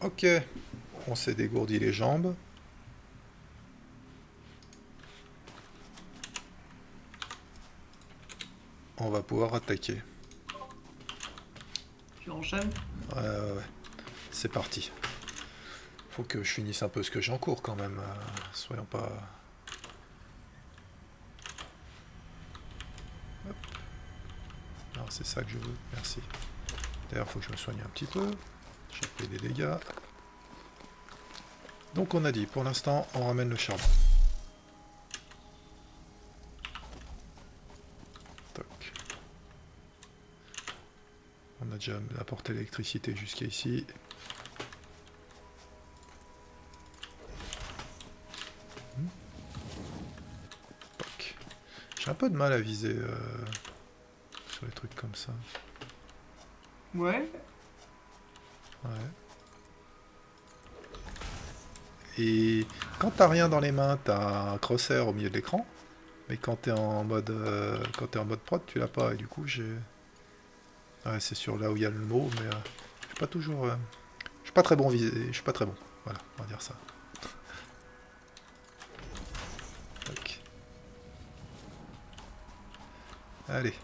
Ok, on s'est dégourdi les jambes. On va pouvoir attaquer. Tu enchaînes? Ouais. C'est parti. Faut que je finisse un peu ce que j'ai en cours quand même. Soyons pas... Hop. Non, c'est ça que je veux. Merci. D'ailleurs, faut que je me soigne un petit peu. J'ai pris des dégâts. Donc on a dit, pour l'instant, on ramène le charbon. Toc. On a déjà apporté l'électricité jusqu'à ici. Toc. J'ai un peu de mal à viser sur les trucs comme ça. Ouais. Ouais. Et quand t'as rien dans les mains, t'as un crosshair au milieu de l'écran. Mais quand t'es en mode prod, tu l'as pas. Et du coup, j'ai... Ouais, c'est sur là où il y a le mot, mais je suis pas toujours... je suis pas très bon visé. Je suis pas très bon. Voilà, on va dire ça. Ok. Allez.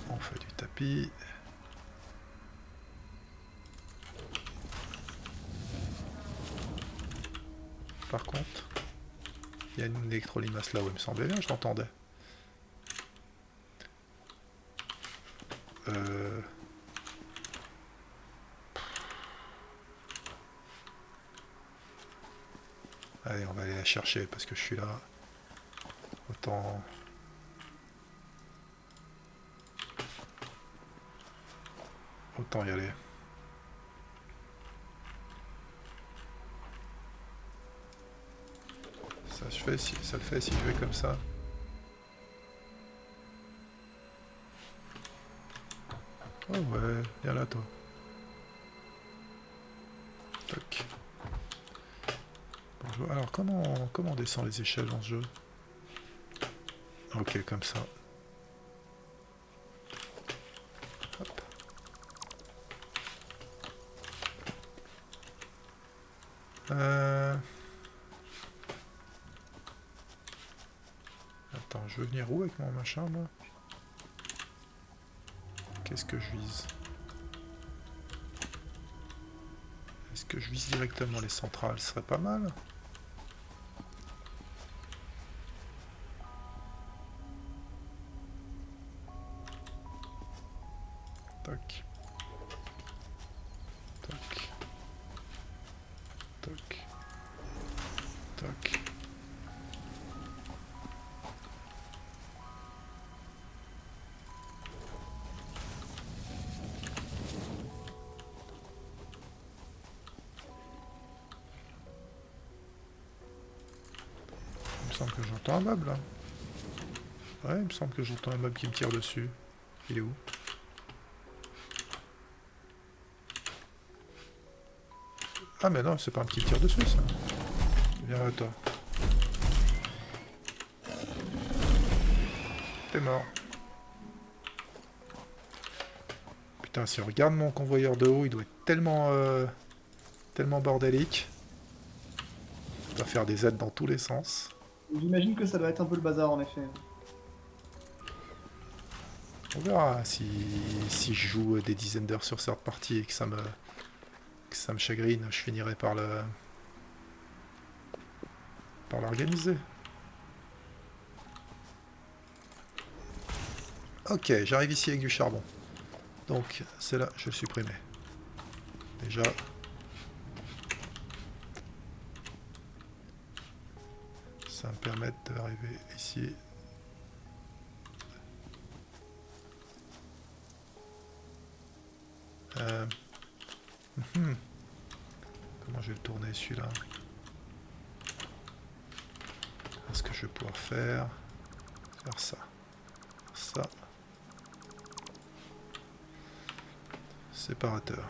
On fait du tapis. Par contre, il y a une électrolimace là où il me semblait bien, je l'entendais. Allez, on va aller la chercher parce que je suis là. Autant... Autant y aller. Ça le fait si je vais comme ça. Oh ouais, viens là toi. Toc. Bonjour. Alors comment on descend les échelles dans ce jeu? Ok, comme ça. Hop. Attends, je veux venir où avec mon machin là? Qu'est-ce que je vise? Est-ce que je vise directement les centrales? Ce serait pas mal. Toc. Toc. Toc. Toc. Il me semble que j'entends un meuble là. Ouais, il me semble que j'entends un meuble qui me tire dessus. Il est où? Ah mais non, c'est pas un petit tir dessus ça. Viens là toi. T'es mort. Putain, si on regarde mon convoyeur de haut, il doit être tellement bordélique. Il doit faire des aides dans tous les sens. J'imagine que ça doit être un peu le bazar en effet. On verra si je joue des dizaines d'heures sur cette partie et que ça me chagrine, je finirai par l'organiser. Ok, j'arrive ici avec du charbon. Donc, c'est là, je vais le supprimer. Déjà. Ça va me permettre d'arriver ici. Comment je vais le tourner celui-là? Est-ce que je vais pouvoir faire ça? Ça. Séparateur.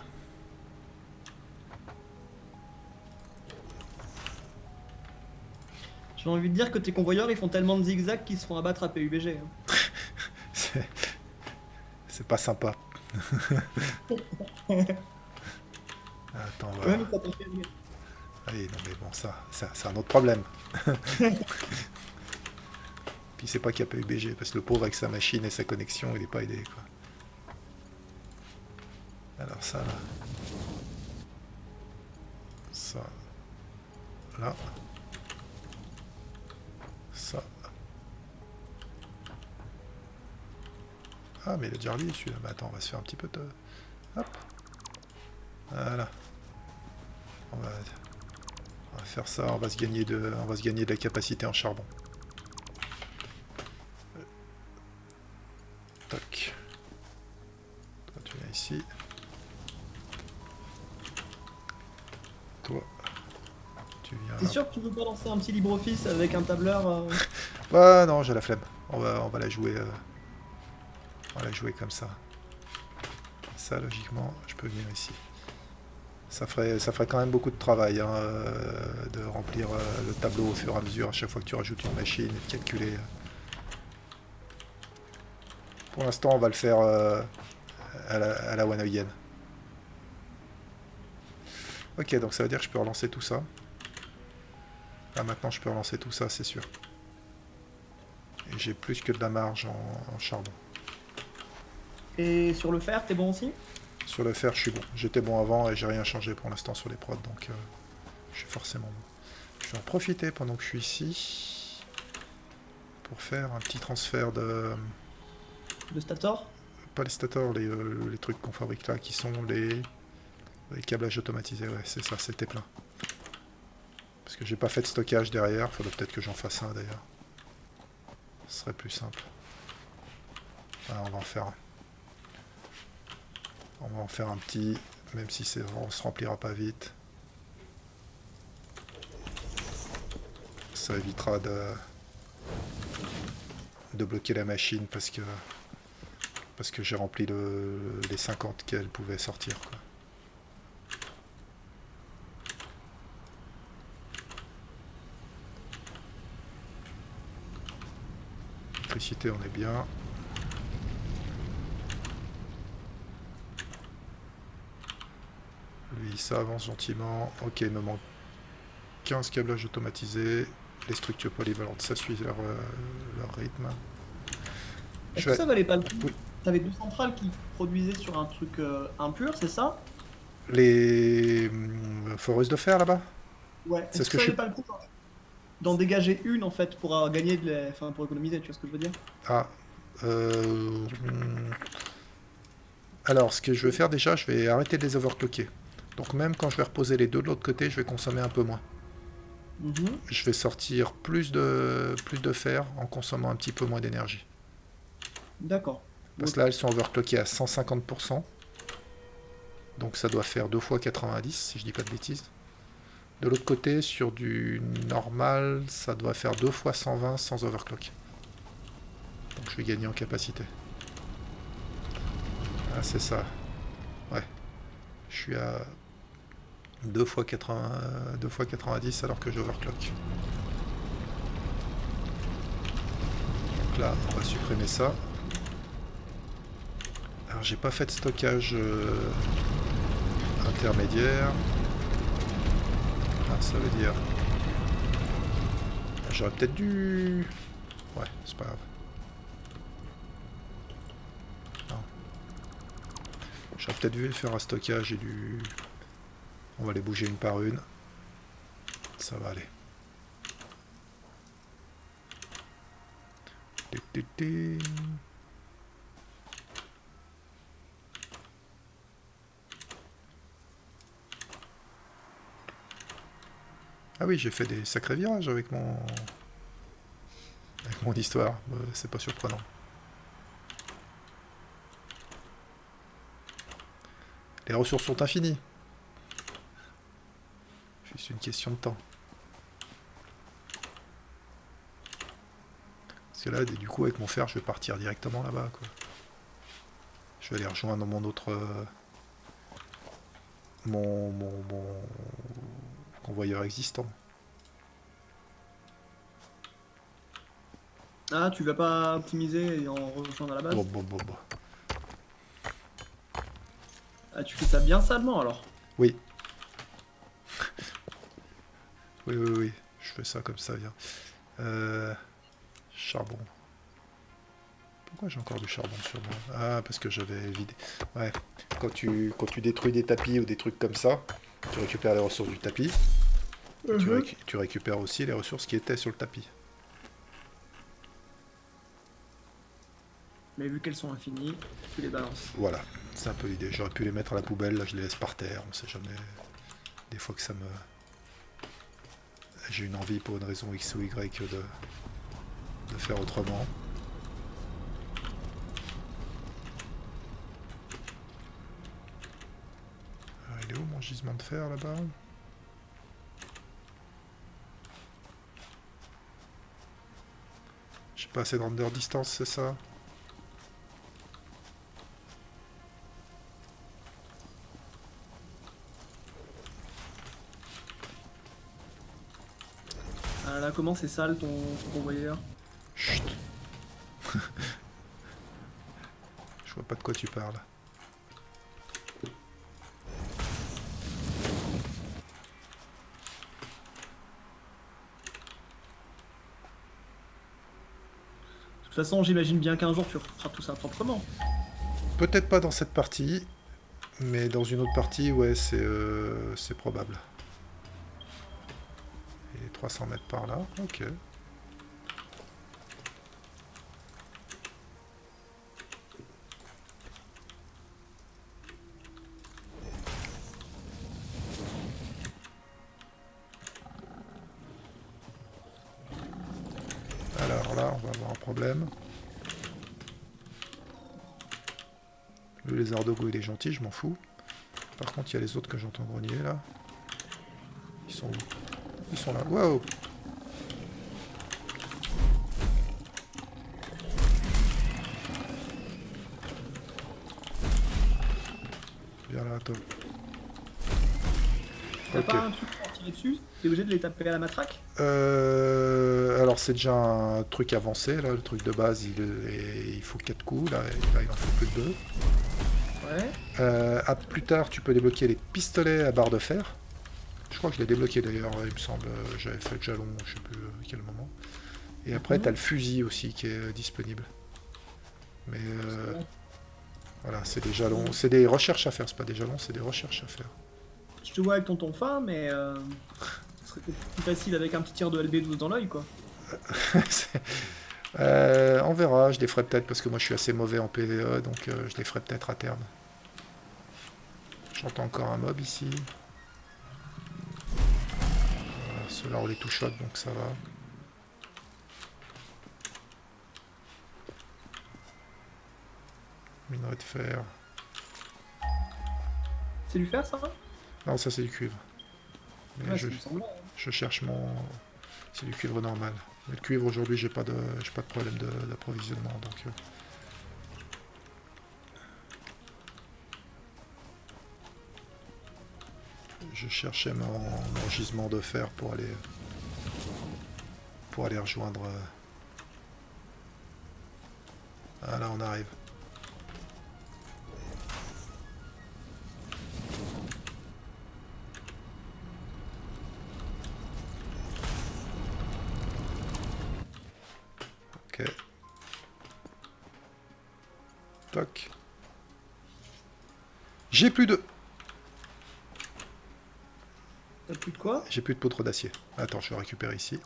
J'ai envie de dire que tes convoyeurs ils font tellement de zigzags qu'ils se font abattre à PUBG. Hein. C'est pas sympa. Attends, on va... Ouais, mais ça t'a fait rire. Allez, non mais bon, ça c'est un autre problème. Puis c'est pas qu'il n'y a pas UBG, parce que le pauvre avec sa machine et sa connexion, il est pas aidé, quoi. Alors ça, là. Ça. Là. Ça. Ah, mais il a déjà relié celui-là. Bah attends, on va se faire un petit peu de... Hop. Voilà. On va... on va faire ça, on va se gagner de la capacité en charbon. Toc. Toi, tu viens ici. Toi, tu viens T'es là. sûr que tu veux pas lancer un petit LibreOffice avec un tableur Bah non, j'ai la flemme. On va la jouer. On va la jouer comme ça. Ça, logiquement, je peux venir ici. Ça ferait quand même beaucoup de travail, hein, de remplir le tableau au fur et à mesure à chaque fois que tu rajoutes une machine et de calculer. Pour l'instant, on va le faire à la one again. Ok, donc ça veut dire que je peux relancer tout ça. Là, maintenant, je peux relancer tout ça, c'est sûr. Et j'ai plus que de la marge en charbon. et sur le fer, t'es bon aussi? Sur le fer, je suis bon. J'étais bon avant et j'ai rien changé pour l'instant sur les prods, donc je suis forcément bon. Je vais en profiter pendant que je suis ici pour faire un petit transfert de... De Stator? Pas les stators, les trucs qu'on fabrique là, qui sont les câblages automatisés. Ouais, c'est ça, c'était plein. Parce que j'ai pas fait de stockage derrière, faudrait peut-être que j'en fasse un d'ailleurs. Ce serait plus simple. Ah, on va en faire un. On va en faire un petit, même si on se remplira pas vite. Ça évitera de bloquer la machine parce que j'ai rempli les 50 qu'elle pouvait sortir, quoi. Électricité, on est bien. Lui, ça avance gentiment. Ok, il me manque 15 câblages automatisés. Les structures polyvalentes, ça suit leur rythme. Est-ce Je que vais... ça valait pas le coup? Oui. T'avais deux centrales qui produisaient sur un truc impur, c'est ça? Les foreuses de fer là-bas. Ouais. C'est Est-ce ce que que ça je valait suis... pas le coup d'en dégager une en fait pour gagner enfin pour économiser, tu vois ce que je veux dire? Ah. euh, Alors, ce que je vais faire déjà, je vais arrêter de les overclocker. Donc même quand je vais reposer les deux de l'autre côté, je vais consommer un peu moins. Mhm. Je vais sortir plus de fer en consommant un petit peu moins d'énergie. D'accord. Parce Ok. que là, elles sont overclockées à 150%. Donc ça doit faire 2 fois 90, si je dis pas de bêtises. De l'autre côté, sur du normal, ça doit faire 2 fois 120 sans overclock. Donc je vais gagner en capacité. Ah, c'est ça. Ouais. Je suis à 2 fois 80, 2 fois 90 alors que j'overclock. Donc là, on va supprimer ça. Alors j'ai pas fait de stockage intermédiaire. Ah, ça veut dire... J'aurais peut-être dû... Ouais, c'est pas grave. Non. J'aurais peut-être dû faire un stockage et du... On va les bouger une par une. Ça va aller. Ah oui, j'ai fait des sacrés virages avec mon histoire. C'est pas surprenant. Les ressources sont infinies. Juste une question de temps. Parce que là, du coup, avec mon fer, je vais partir directement là-bas, quoi. Je vais aller rejoindre mon autre... mon convoyeur existant. Ah, tu vas pas optimiser et en rejoindre à la Bon, base? bon, bon, bon. Ah, tu fais ça bien salement alors. Oui. Oui, oui, oui. Je fais ça comme ça, viens. Charbon. Pourquoi j'ai encore du charbon sur moi? Ah, parce que j'avais vidé. Ouais. Quand tu détruis des tapis ou des trucs comme ça, tu récupères les ressources du tapis. Et tu récupères aussi les ressources qui étaient sur le tapis. Mais vu qu'elles sont infinies, tu les balances. Voilà. C'est un peu l'idée. J'aurais pu les mettre à la poubelle, là je les laisse par terre. On sait jamais. Des fois que ça me... J'ai une envie pour une raison X ou Y de faire autrement. Il est où mon gisement de fer là-bas? J'ai pas assez de render distance, c'est ça? Ah, là, comment c'est sale ton convoyeur? Chut. Je vois pas de quoi tu parles. De toute façon, j'imagine bien qu'un jour tu referas tout ça proprement. Peut-être pas dans cette partie, mais dans une autre partie, ouais, c'est probable. Et 300 mètres par là, ok. Alors là, on va avoir un problème. Le lézard dogo, il est gentil, je m'en fous. Par contre, il y a les autres que j'entends grogner là. Ils sont où? Ils sont là. Wow! Viens là, toi. T'as Ok. pas un truc pour tirer dessus? T'es obligé de les taper à la matraque? Alors c'est déjà un truc avancé, là, le truc de base, il faut 4 coups, là il en faut plus que 2. Ouais. Plus tard, tu peux débloquer les pistolets à barre de fer. Je crois que je l'ai débloqué d'ailleurs, il me semble, j'avais fait le jalon, je sais plus à quel moment. Et après, tu as le fusil aussi qui est disponible. Mais voilà, c'est des jalons, c'est des recherches à faire, c'est pas des jalons, c'est des recherches à faire. Je te vois avec ton fin, mais ce serait peut-être plus facile avec un petit tir de LB12 dans l'œil, quoi. On verra, je les ferai peut-être parce que moi je suis assez mauvais en PvE, donc je les ferai peut-être à terme. J'entends encore un mob ici. Ceux-là on les touche donc ça va. Minerai de fer. C'est du fer, ça? Non, ça c'est du cuivre. Mais Ouais, ça me semble. je cherche mon... C'est du cuivre normal. Mais le cuivre aujourd'hui j'ai pas de problème d'approvisionnement donc... Je cherchais mon gisement de fer pour aller rejoindre... Ah là on arrive. Ok. Toc. J'ai plus de... T'as plus de quoi? J'ai plus de poutre d'acier. Attends, je vais récupérer ici.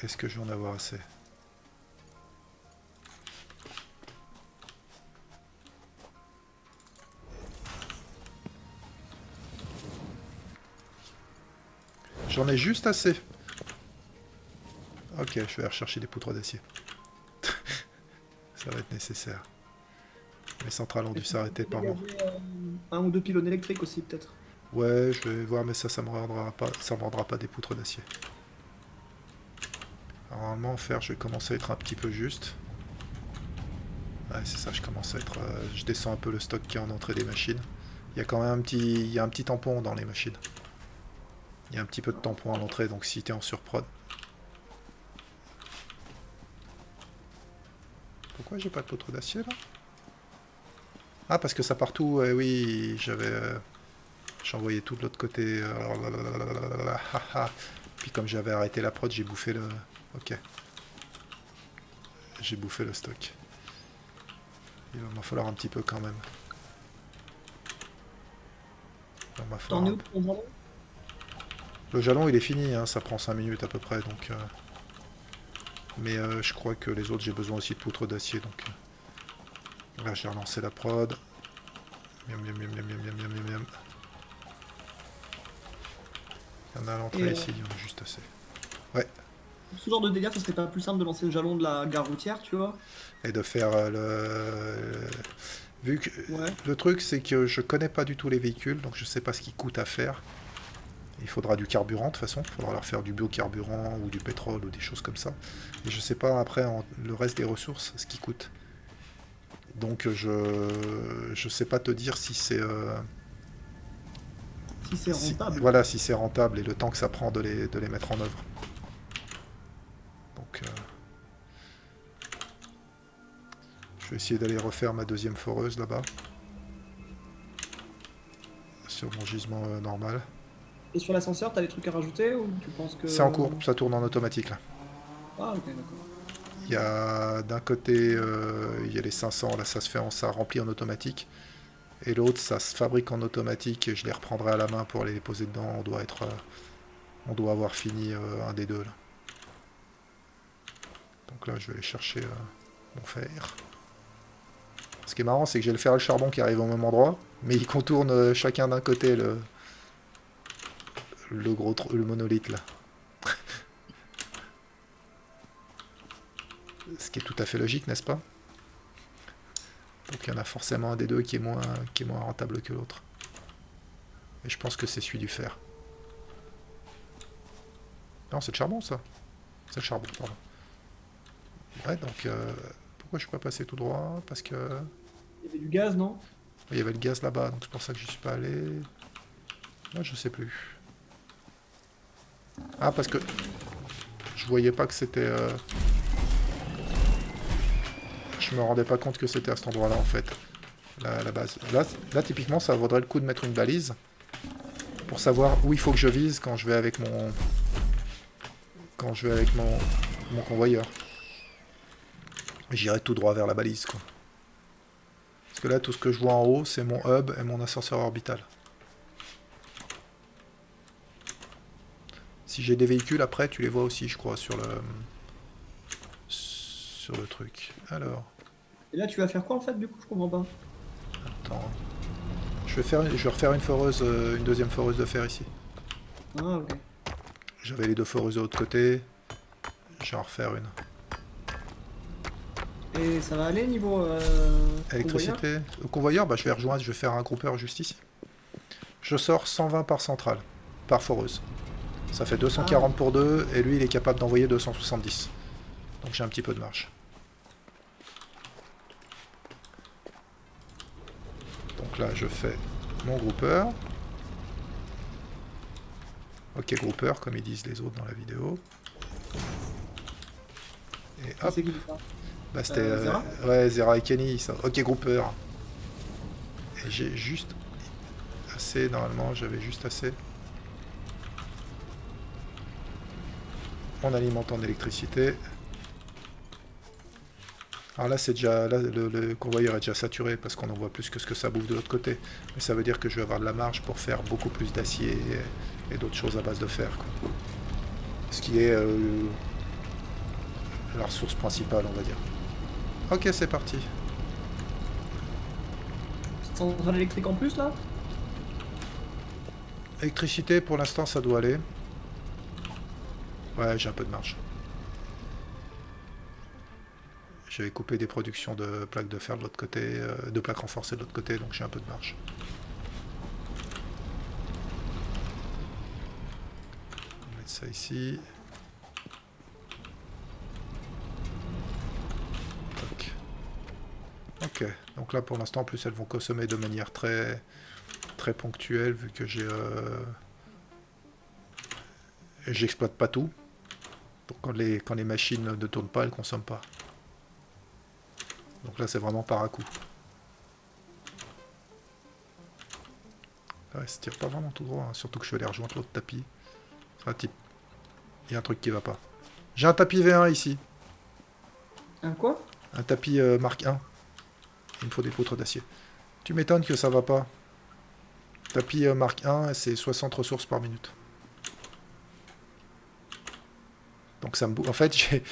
Est-ce que je vais en avoir assez? J'en ai juste assez. Ok, je vais aller rechercher des poutres d'acier. Ça va être nécessaire. Les centrales ont dû s'arrêter par moment. Un ou deux pylônes électriques aussi, peut-être. Ouais, je vais voir, mais ça me rendra pas des poutres d'acier. Normalement, en fer, je vais commencer à être un petit peu juste. Ouais, c'est ça, je commence à être... je descends un peu le stock qui est en entrée des machines. Il y a quand même il y a un petit tampon dans les machines. Il y a un petit peu de tampon à l'entrée, donc si t'es en surprod. Pourquoi j'ai pas de poutre d'acier là? Ah, parce que ça part tout, oui, j'ai envoyé tout de l'autre côté. Puis comme j'avais arrêté la prod, j'ai bouffé le... Ok. J'ai bouffé le stock. Il va m'en falloir un petit peu quand même. Il va m'en falloir T'en es un où peu. pour ton jalon? Le jalon il est fini, hein, ça prend 5 minutes à peu près, donc... Mais je crois que les autres j'ai besoin aussi de poutre d'acier, donc... Là j'ai relancé la prod. Miam miam miam miam miam miam miam miam miam. Il y en a à l'entrée ici, il y en a juste assez. Ouais. Ce genre de délire, ça serait pas plus simple de lancer le jalon de la gare routière, tu vois? Et de faire Vu que... Ouais. Le truc c'est que je connais pas du tout les véhicules, donc je sais pas ce qui coûte à faire. Il faudra du carburant de toute façon, il faudra leur faire du biocarburant ou du pétrole ou des choses comme ça. Et je sais pas après le reste des ressources, ce qui coûte. Donc je sais pas te dire si c'est... Si c'est rentable. Voilà, si c'est rentable et le temps que ça prend de les mettre en œuvre. Donc je vais essayer d'aller refaire ma deuxième foreuse là-bas. Sur mon gisement normal. Et sur l'ascenseur, t'as des trucs à rajouter ou tu penses que... C'est en cours, ça tourne en automatique là. Ah ok, d'accord. Il y a d'un côté, il y a les 500, là ça se fait ça remplit en automatique. Et l'autre, ça se fabrique en automatique et je les reprendrai à la main pour les poser dedans. On doit avoir fini un des deux là. Donc là, je vais aller chercher mon fer. Ce qui est marrant, c'est que j'ai le fer et le charbon qui arrivent au même endroit, mais ils contournent chacun d'un côté le monolithe là. Ce qui est tout à fait logique, n'est-ce pas? Donc il y en a forcément un des deux qui est moins rentable que l'autre. Et je pense que c'est celui du fer. Non, c'est le charbon ça. C'est le charbon, pardon. Ouais, donc pourquoi je suis pas passé tout droit? Parce que... Il y avait du gaz, non? Il y avait le gaz là-bas, donc c'est pour ça que je suis pas allé. Moi, je sais plus. Ah, parce que je voyais pas que c'était... Je me rendais pas compte que c'était à cet endroit-là, en fait. La base. Là, typiquement, ça vaudrait le coup de mettre une balise pour savoir où il faut que je vise quand je vais avec mon... mon convoyeur. J'irai tout droit vers la balise, quoi. Parce que là, tout ce que je vois en haut, c'est mon hub et mon ascenseur orbital. Si j'ai des véhicules, après, tu les vois aussi, je crois, sur le truc. Alors... Et là, tu vas faire quoi en fait, du coup? Je comprends pas. Attends. Je vais refaire une deuxième foreuse de fer ici. Ah, ok. J'avais les deux foreuses de l'autre côté. Je vais en refaire une. Et ça va aller niveau Électricité. Au convoyeur, bah, je vais faire un groupeur juste ici. Je sors 120 par centrale, par foreuse. Ça fait 240 pour deux, et lui il est capable d'envoyer 270. Donc j'ai un petit peu de marge. Donc là je fais mon groupeur. Ok groupeur, comme ils disent les autres dans la vidéo. Et hop. C'est qui ça? Bah c'était Zera ouais, Zera et Kenny, ça. Ok groupeur. Et j'ai juste assez, normalement j'avais juste assez. En alimentant d'électricité. Alors là c'est déjà. Là le convoyeur est déjà saturé parce qu'on en voit plus que ce que ça bouffe de l'autre côté. Mais ça veut dire que je vais avoir de la marge pour faire beaucoup plus d'acier et d'autres choses à base de fer, quoi. Ce qui est la ressource principale, on va dire. Ok, c'est parti. Centrale électrique en plus là? Électricité, pour l'instant, ça doit aller. Ouais, j'ai un peu de marge. J'avais coupé des productions de plaques de fer de l'autre côté, de plaques renforcées de l'autre côté, donc j'ai un peu de marge. On va mettre ça ici. Ok, donc là pour l'instant, en plus elles vont consommer de manière très très ponctuel vu que j'exploite pas tout. Donc quand les machines ne tournent pas, elles consomment pas. Donc là, c'est vraiment par à coup. Ouais, ça tire pas vraiment tout droit, hein. Surtout que je vais aller rejoindre l'autre tapis. C'est un type. Il y a un truc qui va pas. J'ai un tapis V1 ici. Un quoi? Un tapis Mark 1. Il me faut des poutres d'acier. Tu m'étonnes que ça va pas. Tapis Mark 1, c'est 60 ressources par minute. Donc ça me En fait, j'ai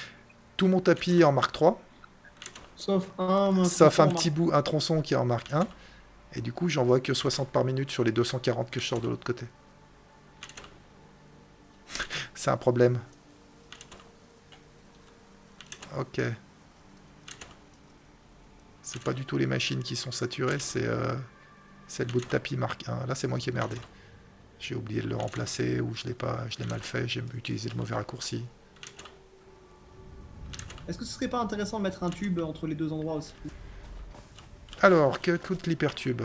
tout mon tapis en Mark 3. Sauf Sauf un petit bout, un tronçon qui est en Mark 1. Et du coup, j'en vois que 60 par minute sur les 240 que je sors de l'autre côté. C'est un problème. Ok. C'est pas du tout les machines qui sont saturées, c'est le bout de tapis Mark 1. Là, c'est moi qui ai merdé. J'ai oublié de le remplacer ou je l'ai mal fait, j'ai utilisé le mauvais raccourci. Est-ce que ce serait pas intéressant de mettre un tube entre les deux endroits aussi? Alors, que coûte l'hypertube?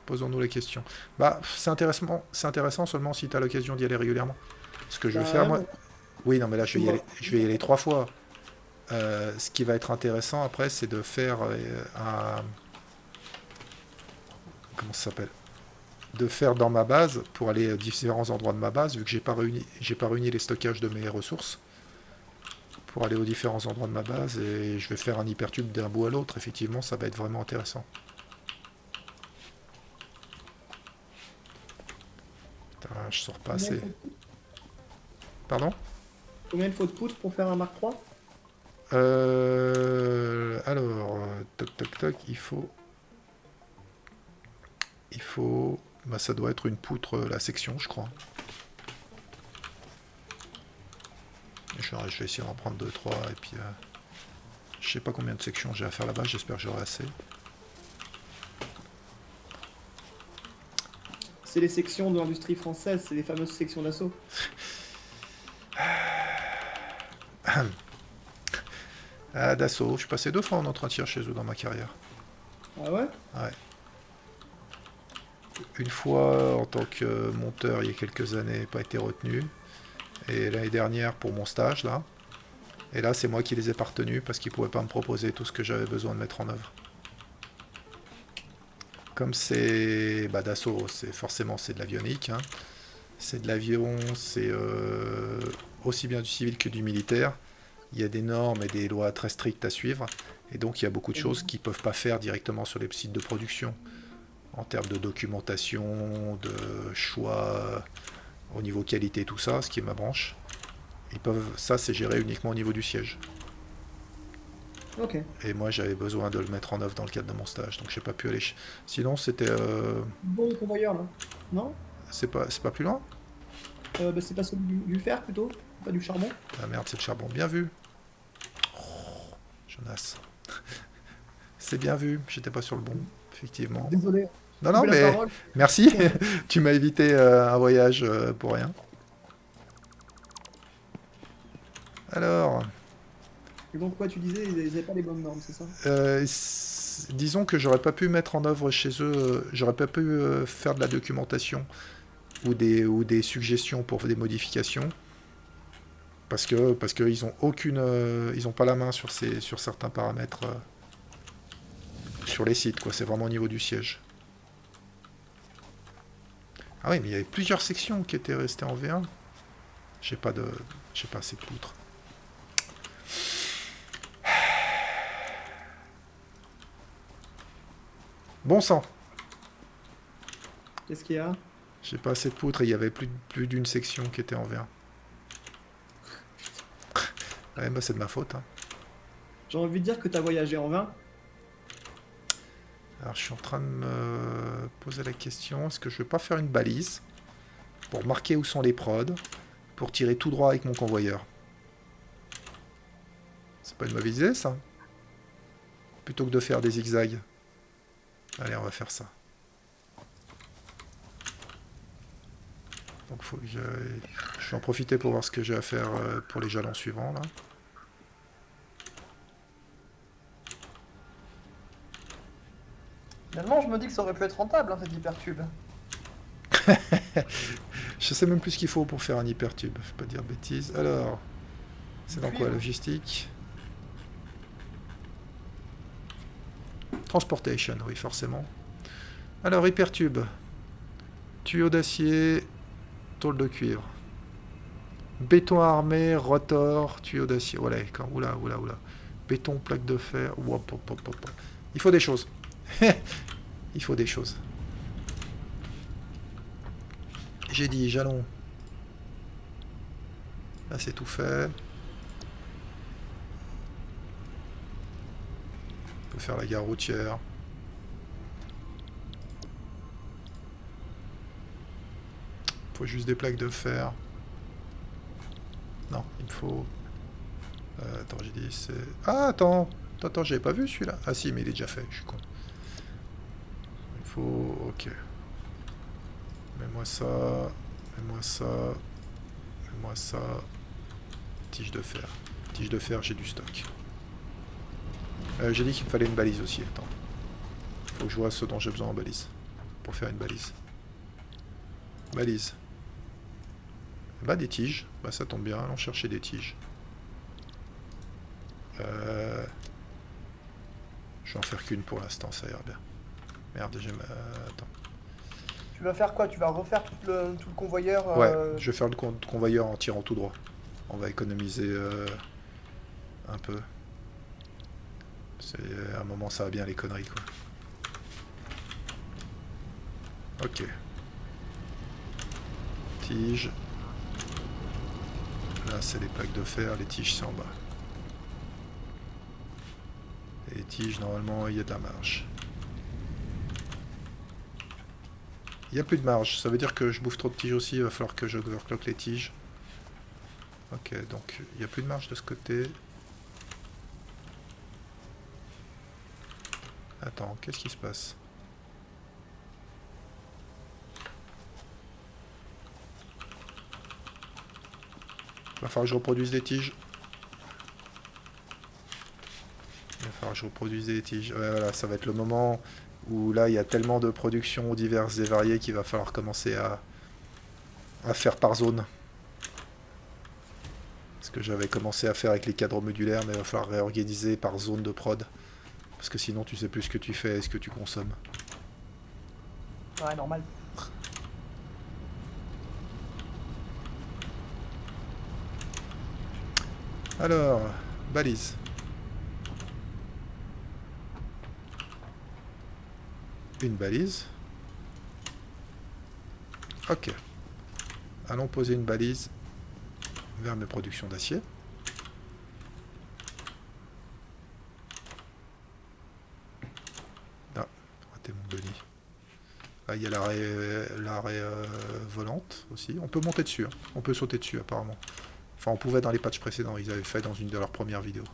Posons-nous la question. Bah, c'est intéressant seulement si tu as l'occasion d'y aller régulièrement. Ce que je vais faire, moi... Ouais, Oui, non, mais là, je vais y aller 3 fois. Ce qui va être intéressant après, c'est de faire un... Comment ça s'appelle? De faire dans ma base, pour aller à différents endroits de ma base, vu que j'ai pas réuni les stockages de mes ressources, pour aller aux différents endroits de ma base, et je vais faire un hypertube d'un bout à l'autre. Effectivement, ça va être vraiment intéressant. Putain, je sors pas assez. Pardon? Combien il faut de poutres pour faire un Mark 3? Alors, toc toc toc, il faut... Bah, ça doit être une poutre, la section, je crois. Je vais essayer d'en prendre 2-3, et puis... je sais pas combien de sections j'ai à faire là-bas, j'espère que j'aurai assez. C'est les sections de l'industrie française, c'est les fameuses sections d'assaut. Ah, Dassault, je suis passé 2 fois en entretien chez eux dans ma carrière. Ah ouais? Ouais. Une fois en tant que monteur il y a quelques années, pas été retenu. Et l'année dernière pour mon stage là. Et là c'est moi qui les ai pas retenus parce qu'ils pouvaient pas me proposer tout ce que j'avais besoin de mettre en œuvre. Comme c'est Dassault, forcément c'est de l'avionique, hein. C'est de l'avion, c'est aussi bien du civil que du militaire. Il y a des normes et des lois très strictes à suivre. Et donc il y a beaucoup de choses qu'ils ne peuvent pas faire directement sur les sites de production. En termes de documentation, de choix, au niveau qualité, tout ça, ce qui est ma branche. Ça c'est géré uniquement au niveau du siège. Ok. Et moi j'avais besoin de le mettre en œuvre dans le cadre de mon stage, donc j'ai pas pu aller. Sinon c'était... Bon convoyeur là. Non? C'est pas plus loin? Bah, c'est pas celui du fer plutôt? Pas du charbon? Ah merde, c'est le charbon. Bien vu. Oh, Jonas. C'est bien vu, j'étais pas sur le bon, effectivement. Désolé. Non, non, La mais parole. merci, tu m'as évité un voyage pour rien. Alors, Et donc quoi tu disais, ils avaient pas les bonnes normes, c'est ça? disons que j'aurais pas pu mettre en œuvre chez eux, j'aurais pas pu faire de la documentation ou des suggestions pour des modifications. Parce que ils ont aucune, ils ont pas la main sur certains paramètres sur les sites, quoi. C'est vraiment au niveau du siège. Ah oui, mais il y avait plusieurs sections qui étaient restées en V1. J'ai pas assez de poutres. Bon sang. Qu'est-ce qu'il y a? J'ai pas assez de poutres et il y avait plus d'une section qui était en V1. Ouais, bah c'est de ma faute, hein. J'ai envie de dire que t'as voyagé en vain. Alors je suis en train de me poser la question, est-ce que je vais pas faire une balise pour marquer où sont les prods, pour tirer tout droit avec mon convoyeur? C'est pas une mauvaise idée ça? Plutôt que de faire des zigzags. Allez, on va faire ça. Donc faut que je vais en profiter pour voir ce que j'ai à faire pour les jalons suivants là. Finalement, je me dis que ça aurait pu être rentable, hein, cet hypertube. Je sais même plus ce qu'il faut pour faire un hypertube. Faut pas dire bêtises. Alors, c'est dans quoi? Cuivre. Logistique. Transportation, oui, forcément. Alors, hypertube. Tuyau d'acier, tôle de cuivre. Béton armé, rotor, tuyau d'acier. Voilà, oula. Béton, plaque de fer. Wop, hop, hop, hop. Il faut des choses. Il faut des choses. J'ai dit jalon. Là, c'est tout fait. On peut faire la gare routière. Faut juste des plaques de fer. Non, il me faut... attends, j'ai dit c'est... Ah, attends, j'avais pas vu celui-là. Ah si, mais il est déjà fait, je suis con. Il faut... Ok. Mets-moi ça... Mets-moi ça... Mets-moi ça... Tige de fer. Tige de fer, j'ai du stock. J'ai dit qu'il me fallait une balise aussi, attends. Faut que je vois ce dont j'ai besoin en balise. Pour faire une balise. Balise. Bah des tiges, bah ça tombe bien, allons chercher des tiges. Je vais en faire qu'une pour l'instant, ça ira bien. Merde, attends. Tu vas faire quoi? Tu vas refaire tout le convoyeur Ouais, je vais faire le convoyeur en tirant tout droit. On va économiser un peu. À un moment, ça va bien les conneries, quoi. Ok. Tige. Là, c'est les plaques de fer, les tiges, c'est en bas. Et les tiges, normalement, il y a de la marge. Il n'y a plus de marge, ça veut dire que je bouffe trop de tiges aussi, il va falloir que je overclock les tiges. Ok, donc il n'y a plus de marge de ce côté. Attends, qu'est-ce qui se passe? Il va falloir que je reproduise des tiges. Il va falloir que je reproduise des tiges. Ouais, voilà, ça va être le moment où là, il y a tellement de productions diverses et variées qu'il va falloir commencer à faire par zone. Ce que j'avais commencé à faire avec les cadres modulaires, mais il va falloir réorganiser par zone de prod. Parce que sinon, tu sais plus ce que tu fais et ce que tu consommes. Ouais, normal. Alors, balise. Une balise. Ok. Allons poser une balise vers mes productions d'acier. Ah, raté mon bunny. Là, il y a l'arrêt volante aussi. On peut monter dessus. Hein. On peut sauter dessus apparemment. Enfin, on pouvait dans les patchs précédents. Ils avaient fait dans une de leurs premières vidéos.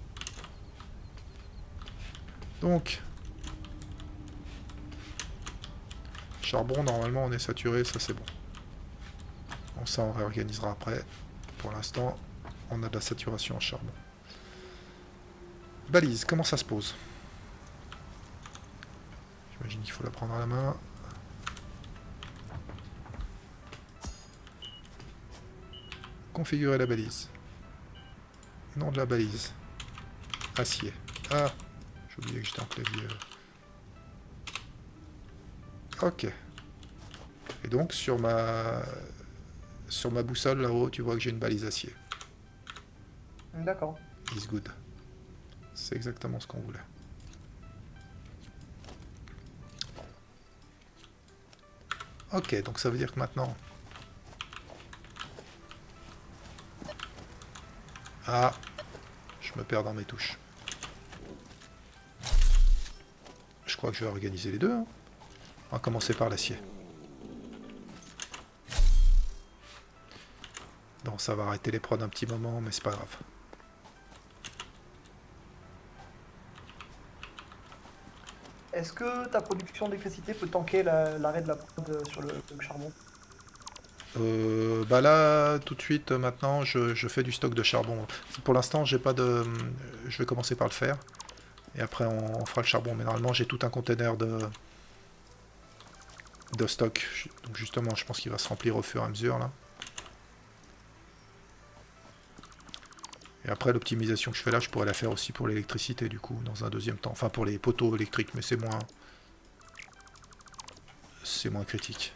Donc, charbon, normalement, on est saturé. Ça, c'est bon. Bon, ça, on réorganisera après. Pour l'instant, on a de la saturation en charbon. Balise, comment ça se pose? J'imagine qu'il faut la prendre à la main. Configurer la balise. Nom de la balise. Acier. Ah, j'ai oublié que j'étais en clavier. Ok. Et donc, sur ma boussole, là-haut, tu vois que j'ai une balise acier. D'accord. Is good. C'est exactement ce qu'on voulait. Ok, donc ça veut dire que maintenant... Ah, je me perds dans mes touches. Je crois que je vais organiser les deux. Hein. On va commencer par l'acier. Donc ça va arrêter les prods un petit moment, mais c'est pas grave. Est-ce que ta production d'électricité peut tanker l'arrêt de la prod sur le charbon? Bah là, tout de suite, maintenant, je fais du stock de charbon. Pour l'instant, j'ai pas de... Je vais commencer par le faire. Et après, on fera le charbon. Mais normalement, j'ai tout un container de stock. Donc justement, je pense qu'il va se remplir au fur et à mesure là. Et après, l'optimisation que je fais là, je pourrais la faire aussi pour l'électricité du coup, dans un deuxième temps. Enfin, pour les poteaux électriques, mais c'est moins critique.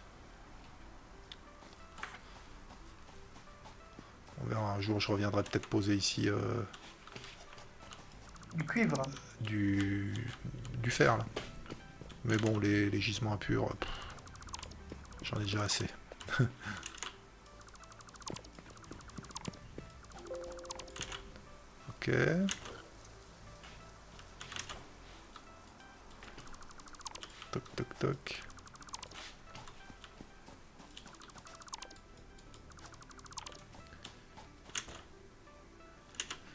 On verra un jour, je reviendrai peut-être poser ici Du cuivre. du fer là. Mais bon, les gisements impurs, j'en ai déjà assez. Ok. Toc toc toc.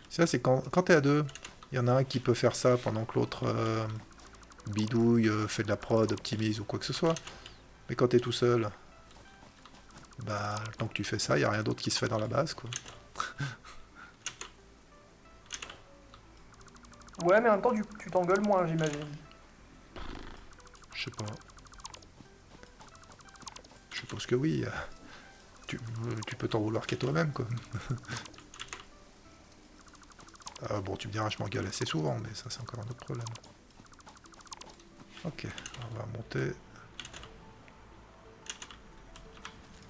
Ça c'est quand t'es à deux, il y en a un qui peut faire ça pendant que l'autre bidouille, fait de la prod, optimise ou quoi que ce soit. Mais quand t'es tout seul, bah tant que tu fais ça, il n'y a rien d'autre qui se fait dans la base quoi. Ouais, mais en même temps, tu t'engueules moins, j'imagine. Je sais pas. Je suppose que oui. Tu peux t'en vouloir qu'à toi-même quoi. Bon, tu me diras, je m'engueule assez souvent, mais ça c'est encore un autre problème. Ok, on va monter.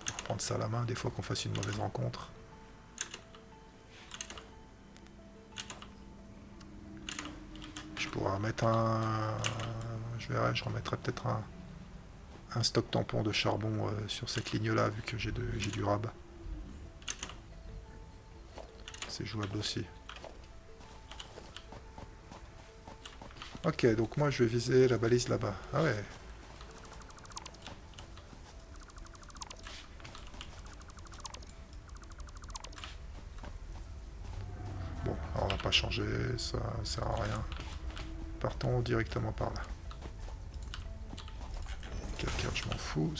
On va prendre ça à la main des fois qu'on fasse une mauvaise rencontre. Je pourrais remettre je verrai, je remettrai peut-être un stock tampon de charbon sur cette ligne-là, vu que j'ai du rab. C'est jouable aussi. Ok, donc moi je vais viser la balise là-bas. Ah ouais. Bon, alors on va pas changer, ça sert à rien. Partons directement par là. Calcaire, je m'en fous.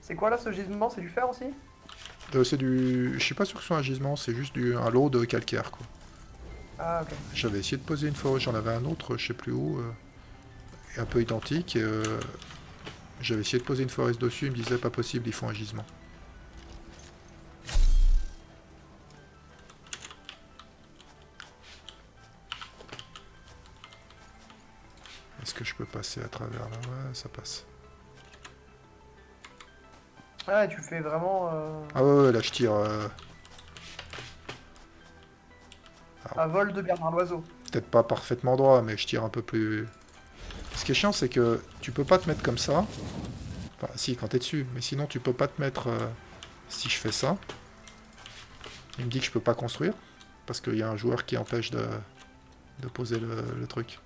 C'est quoi là ce gisement? C'est du fer aussi? C'est du... Je suis pas sûr que ce soit un gisement, c'est juste un lot de calcaire quoi. Ah, ok. J'avais essayé de poser une fois, j'en avais un autre, je sais plus où, un peu identique, et j'avais essayé de poser une forêt dessus, il me disait pas possible, il faut un gisement. Est-ce que je peux passer à travers là? Ouais, ça passe. Ah, tu fais vraiment Ah ouais, là je tire... à vol de Bernard Loiseau. peut-être pas parfaitement droit, mais je tire un peu plus... Ce qui est chiant, c'est que tu peux pas te mettre comme ça. Enfin, si, quand t'es dessus, mais sinon tu peux pas te mettre... si je fais ça, il me dit que je peux pas construire, parce qu'il y a un joueur qui empêche de poser le truc.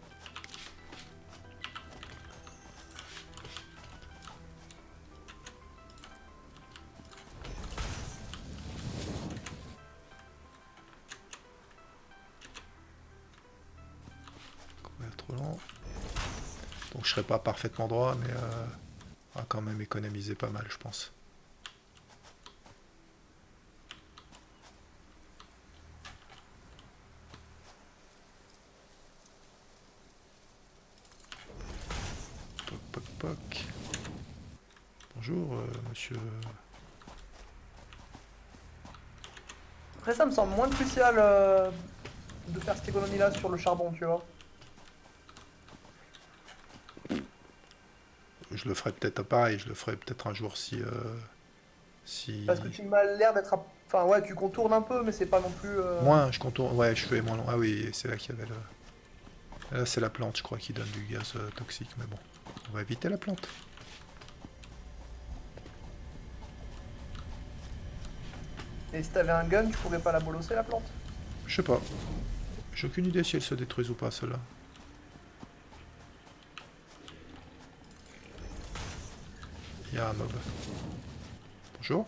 Trop lent. Donc je serai pas parfaitement droit, mais on va quand même économiser pas mal, je pense. Poc, poc, poc. Bonjour, monsieur... Après, ça me semble moins crucial de faire cette économie-là sur le charbon, tu vois. Je le ferai peut-être pareil, je le ferai peut-être un jour si... Parce que tu m'as l'air d'être... Enfin, ouais, tu contournes un peu, mais c'est pas non plus... Moins, je contourne... Ouais, je fais moins long. Ah oui, c'est là qu'il y avait le... Là, c'est la plante, je crois, qui donne du gaz toxique, mais bon. On va éviter la plante. Et si t'avais un gun, tu pourrais pas la bolosser, la plante? Je sais pas. J'ai aucune idée si elles se détruisent ou pas, ceux-là. Il y a un mob. Bonjour.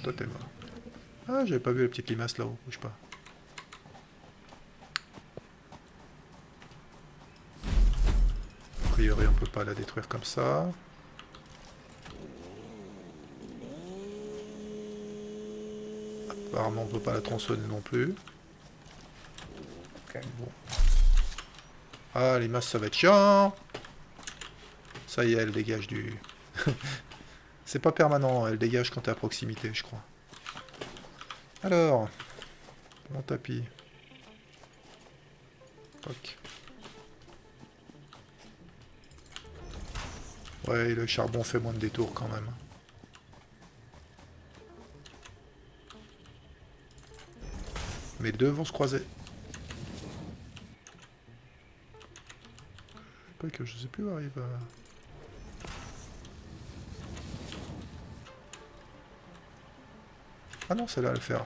Toi, t'es mort. Ah, j'avais pas vu la petite limace là-haut. Bouge pas. priori, on peut pas la détruire comme ça. Apparemment, on peut pas la tronçonner non plus. Ok. Bon. Ah, les masses, ça va être chiant. Ça y est, elle dégage du... C'est pas permanent, elle dégage quand t'es à proximité, je crois. Alors, mon tapis. Ok. Ouais, le charbon fait moins de détours quand même. Mais les deux vont se croiser. Que je sais plus où arrive. Ah non, celle-là, elle le faire.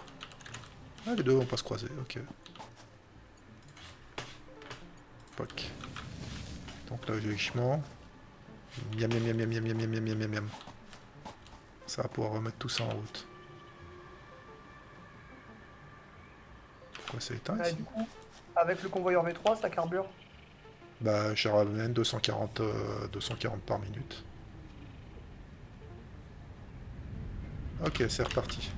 Ah, les deux vont pas se croiser, ok. Poc. Donc là, logiquement... Miam, miam, miam, miam, miam, miam, miam, miam, miam, miam. Ça va pouvoir remettre tout ça en route. Pourquoi c'est éteint Ah, et ici? du coup, avec le convoyeur V3, ça carbure. Bah, je ramène 240 par minute. Ok, c'est reparti.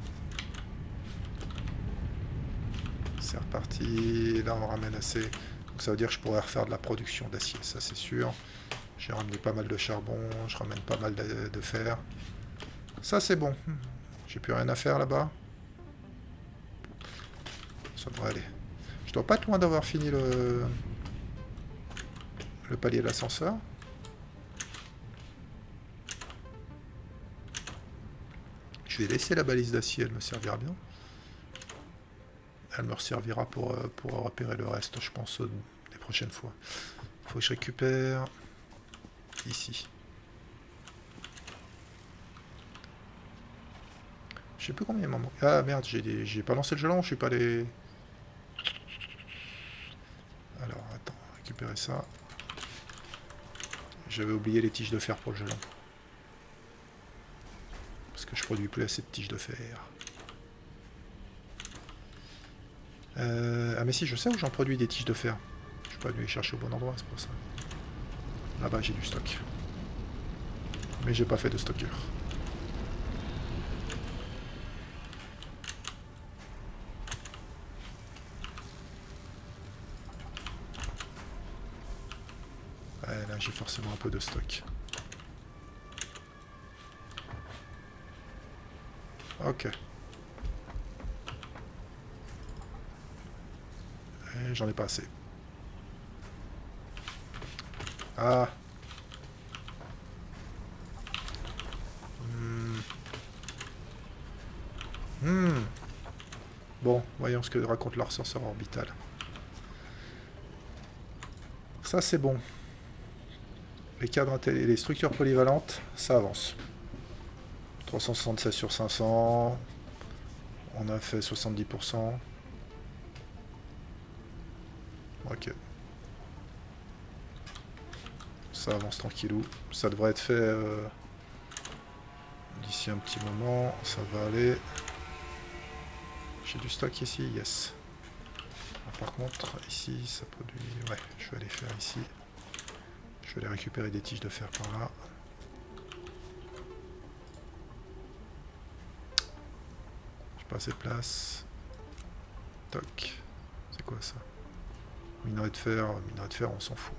C'est reparti. Là, on ramène assez. Donc, ça veut dire que je pourrais refaire de la production d'acier, ça c'est sûr. J'ai ramené pas mal de charbon, je ramène pas mal de fer. Ça c'est bon. J'ai plus rien à faire là-bas. Ça devrait aller. Je dois pas être loin d'avoir fini le palier de l'ascenseur. Je vais laisser la balise d'acier, elle me servira bien. Elle me servira pour repérer le reste, je pense, les prochaines fois. Faut que je récupère ici. Je sais plus combien il m'en manque. Ah merde, j'ai pas lancé le jalon, je suis pas allé... Alors, attends, récupérer ça. J'avais oublié les tiges de fer pour le jalon. Parce que je produis plus assez de tiges de fer. Ah mais si, je sais où j'en produis des tiges de fer. Je suis pas venu les chercher au bon endroit, c'est pour ça. Là-bas, j'ai du stock. Mais j'ai pas fait de stocker. Ouais, là, j'ai forcément un peu de stock. Ok. J'en ai pas assez. Ah. Bon, voyons ce que raconte l'ascenseur orbital. Ça, c'est bon. Les cadres et les structures polyvalentes, ça avance. 376 sur 500. On a fait 70%. Ok. Ça avance tranquillou. Ça devrait être fait d'ici un petit moment. Ça va aller. J'ai du stock ici, yes. Par contre, ici, ça produit... Ouais, je vais aller faire ici. Je vais aller récupérer des tiges de fer par là. J'ai pas assez de place. Toc. C'est quoi ça? Minerai de fer, on s'en fout.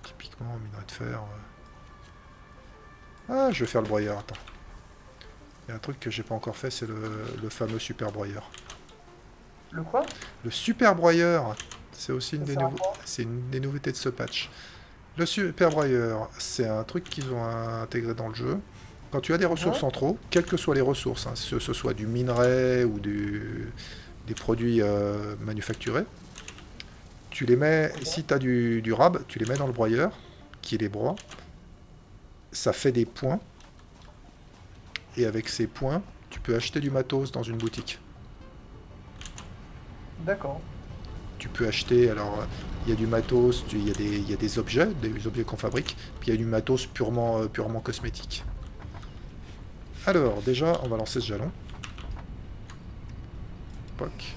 Typiquement, minerai de fer... Ah, je vais faire le broyeur, attends. Il y a un truc que j'ai pas encore fait, c'est le fameux super broyeur. Le quoi? Le super broyeur, c'est aussi Ça sert à quoi? une des nouveautés de ce patch. Le super broyeur, c'est un truc qu'ils ont intégré dans le jeu. Quand tu as des ressources en trop, quelles que soient les ressources, hein, que ce soit du minerai ou des produits manufacturés, tu les mets, si tu as du rab, tu les mets dans le broyeur, qui les broie. Ça fait des points. Et avec ces points, tu peux acheter du matos dans une boutique. D'accord. Tu peux acheter, alors il y a du matos, il y a des objets qu'on fabrique, puis il y a du matos purement cosmétique. Alors déjà, on va lancer ce jalon. Poc.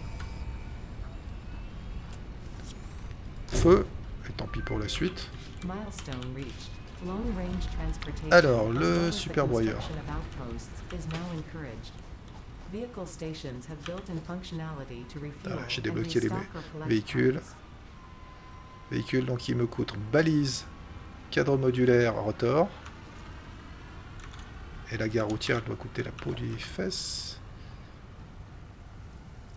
Feu, et tant pis pour la suite. Milestone reached. Long-range transportation Alors, as le well as the super broyeur. construction of outposts is now encouraged. Vehicle stations have built-in functionality to refuel J'ai and débloqué les restock or collect véhicules. parts. Véhicule, donc il me coûte balise, cadre modulaire, rotor. Et la gare routière elle doit coûter la peau des fesses.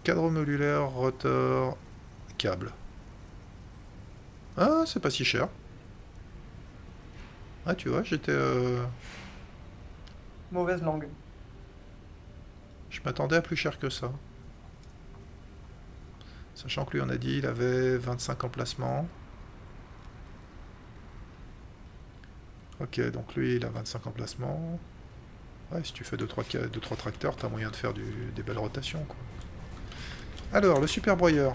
Cadre modulaire, rotor, câble. Ah, c'est pas si cher. Ah, tu vois, j'étais... Mauvaise langue. Je m'attendais à plus cher que ça. Sachant que lui, on a dit, il avait 25 emplacements. Ok, donc lui, il a 25 emplacements. Ouais, si tu fais 2-3 tracteurs, t'as moyen de faire des belles rotations, quoi. Alors, le super broyeur.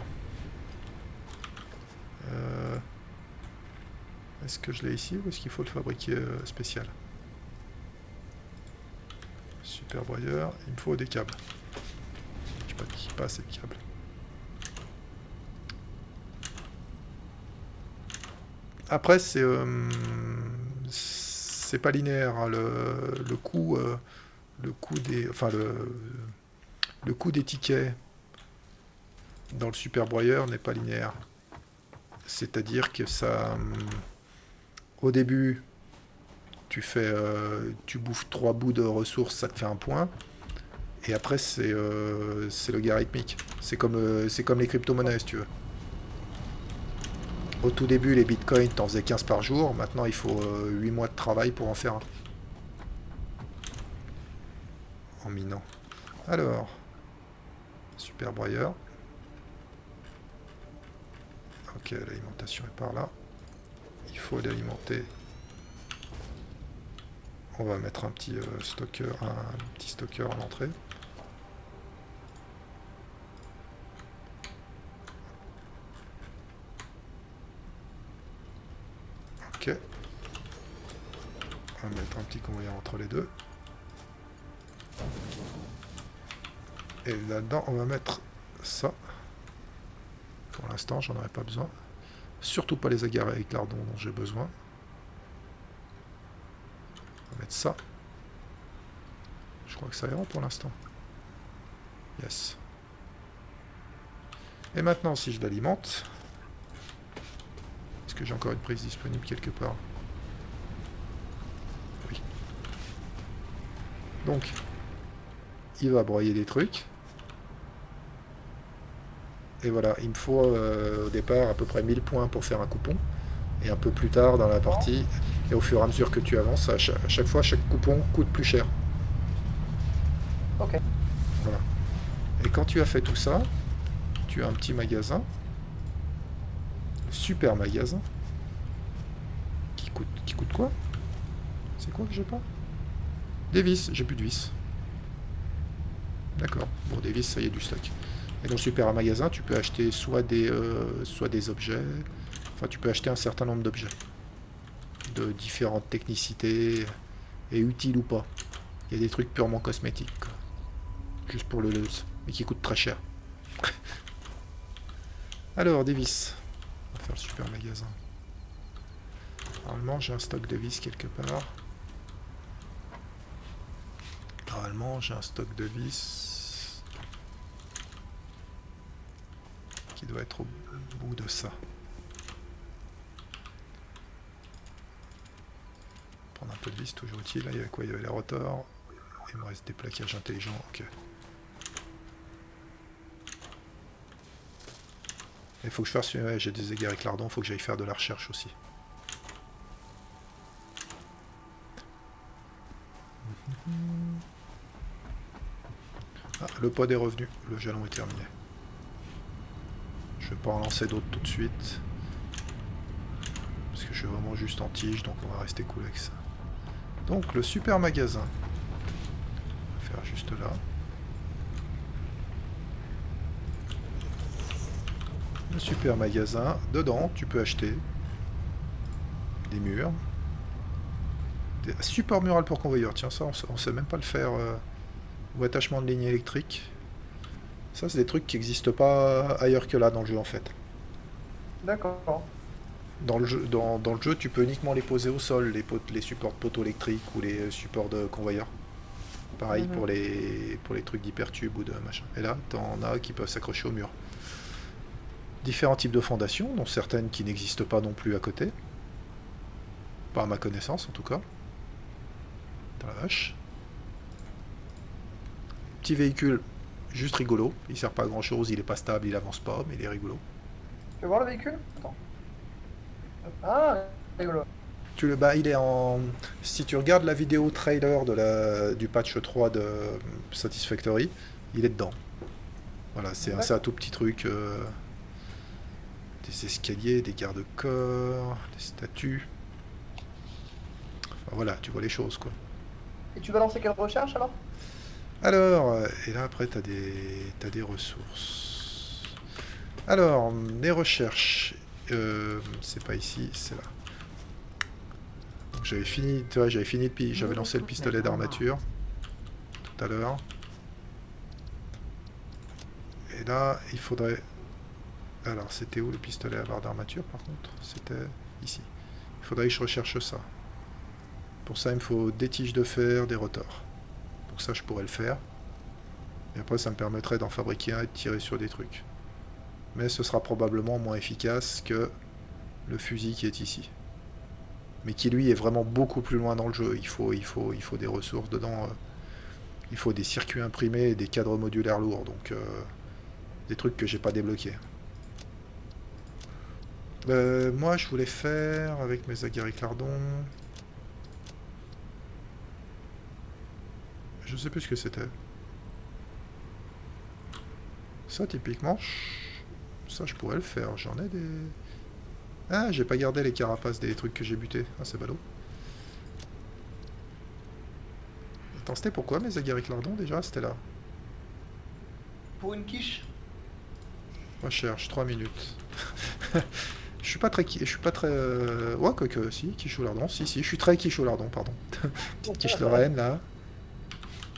Est-ce que je l'ai ici ou est-ce qu'il faut le fabriquer spécial? Super broyeur, il me faut des câbles. Je sais pas assez de câbles. Après, c'est pas linéaire, hein, le coût des, enfin le coût des tickets dans le super broyeur n'est pas linéaire. C'est-à-dire que ça, au début, tu bouffes 3 bouts de ressources, ça te fait un point. Et après, c'est logarithmique. C'est comme les crypto-monnaies, si tu veux. Au tout début, les bitcoins, t'en faisais 15 par jour. Maintenant, il faut 8 mois de travail pour en faire un. En minant. Alors, super broyeur. Ok, l'alimentation est par là. Il faut l'alimenter. On va mettre un petit stocker à l'entrée. Ok. On va mettre un petit convoyeur entre les deux. Et là-dedans, on va mettre ça. Pour l'instant, j'en aurai pas besoin. Surtout pas les agarres avec lardon dont j'ai besoin. On va mettre ça. Je crois que ça ira pour l'instant. Yes. Et maintenant, si je l'alimente... Est-ce que j'ai encore une prise disponible quelque part? Oui. Donc, il va broyer des trucs. Et voilà, il me faut au départ à peu près 1000 points pour faire un coupon. Et un peu plus tard dans la partie, et au fur et à mesure que tu avances, à chaque fois, chaque coupon coûte plus cher. Ok. Voilà. Et quand tu as fait tout ça, tu as un petit magasin, super magasin, qui coûte quoi? C'est quoi que j'ai pas? Des vis, j'ai plus de vis. D'accord, bon des vis ça y est du stock. Et dans le super magasin, tu peux acheter soit des objets, enfin tu peux acheter un certain nombre d'objets de différentes technicités et utiles ou pas. Il y a des trucs purement cosmétiques, quoi. Juste pour le lose, mais qui coûtent très cher. Alors, des vis. On va faire le super magasin. Normalement, j'ai un stock de vis quelque part. Normalement, j'ai un stock de vis qui doit être au bout de ça. Prendre un peu de vis, toujours utile. Là, il y avait quoi? Il y avait les rotors. Il me reste des plaquages intelligents. Ok. Il faut que je fasse... Ouais, j'ai des égards avec lardon, il faut que j'aille faire de la recherche aussi. Ah, le pod est revenu, le jalon est terminé. Je vais pas en lancer d'autres tout de suite. Parce que je suis vraiment juste en tige, donc on va rester cool avec ça. Donc le super magasin. On va faire juste là. Le super magasin, dedans tu peux acheter des murs, des support mural pour convoyeur, tiens ça on sait même pas le faire, ou attachement de ligne électrique, ça c'est des trucs qui n'existent pas ailleurs que là dans le jeu en fait. D'accord. Dans le jeu, tu peux uniquement les poser au sol, les supports de poteaux électriques ou les supports de convoyeurs. Pareil Mhm. pour les trucs d'hypertube ou de machin. Et là, t'en as qui peuvent s'accrocher au mur. Différents types de fondations, dont certaines qui n'existent pas non plus à côté. Pas à ma connaissance, en tout cas. Dans la vache. Petit véhicule, juste rigolo. Il sert pas à grand chose, il est pas stable, il avance pas, mais il est rigolo. Tu veux voir le véhicule? Attends. Ah, rigolo. Il est en. Si tu regardes la vidéo trailer du patch 3 de Satisfactory, il est dedans. Voilà, c'est un tout petit truc. Des escaliers, des garde-corps, des statues. Enfin, voilà, tu vois les choses quoi. Et tu vas lancer quelle recherche alors? Alors, et là après t'as des ressources. Alors, des recherches. C'est pas ici, c'est là. Donc j'avais fini, tu vois, j'avais lancé le pistolet d'armature tout à l'heure. Et là, il faudrait. Alors, c'était où le pistolet à barre d'armature par contre? C'était ici. Il faudrait que je recherche ça. Pour ça, il me faut des tiges de fer, des rotors. Donc ça, je pourrais le faire. Et après, ça me permettrait d'en fabriquer un et de tirer sur des trucs. Mais ce sera probablement moins efficace que le fusil qui est ici. Mais qui, lui, est vraiment beaucoup plus loin dans le jeu. Il faut des ressources dedans. Il faut des circuits imprimés et des cadres modulaires lourds. Donc, des trucs que j'ai pas débloqués. Moi, je voulais faire avec mes aguerris-clardons. Je sais plus ce que c'était. Ça, typiquement, ça, je pourrais le faire. J'en ai des... Ah, j'ai pas gardé les carapaces des trucs que j'ai butés. Ah, c'est ballot. Attends, c'était pourquoi mes aguerris-clardons, déjà? C'était là. Pour une quiche? Recherche, 3 minutes. Je suis pas très... Je suis pas très... Ouais, quoique, si, quiche au lardon. Si, je suis très quiche au lardon, pardon. Petite quiche Lorraine, là.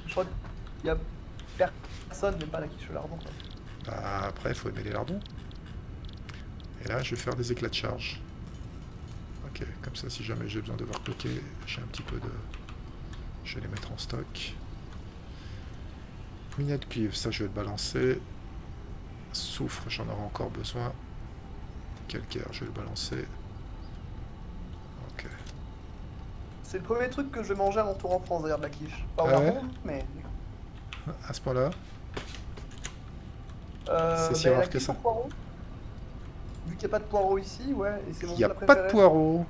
Je crois qu'il y a personne mais pas la quiche au lardon. Quoi. Bah, après, il faut aimer les lardons. Et là, je vais faire des éclats de charge. Ok, comme ça, si jamais j'ai besoin de overclocker, j'ai un petit peu de... Je vais les mettre en stock. Minet de cuivre, ça je vais le balancer. Soufre, j'en aurai encore besoin. Calcaire, je vais le balancer. Ok. C'est le premier truc que je vais manger à mon tour en France d'ailleurs de la quiche. Pas au Ah ouais lardon, mais... À ce point-là, c'est si la rare que quiche au ça. poireau. Vu qu'il n'y a pas de poireau ici, ouais, et c'est mon Il n'y a plat pas préféré. de poireau.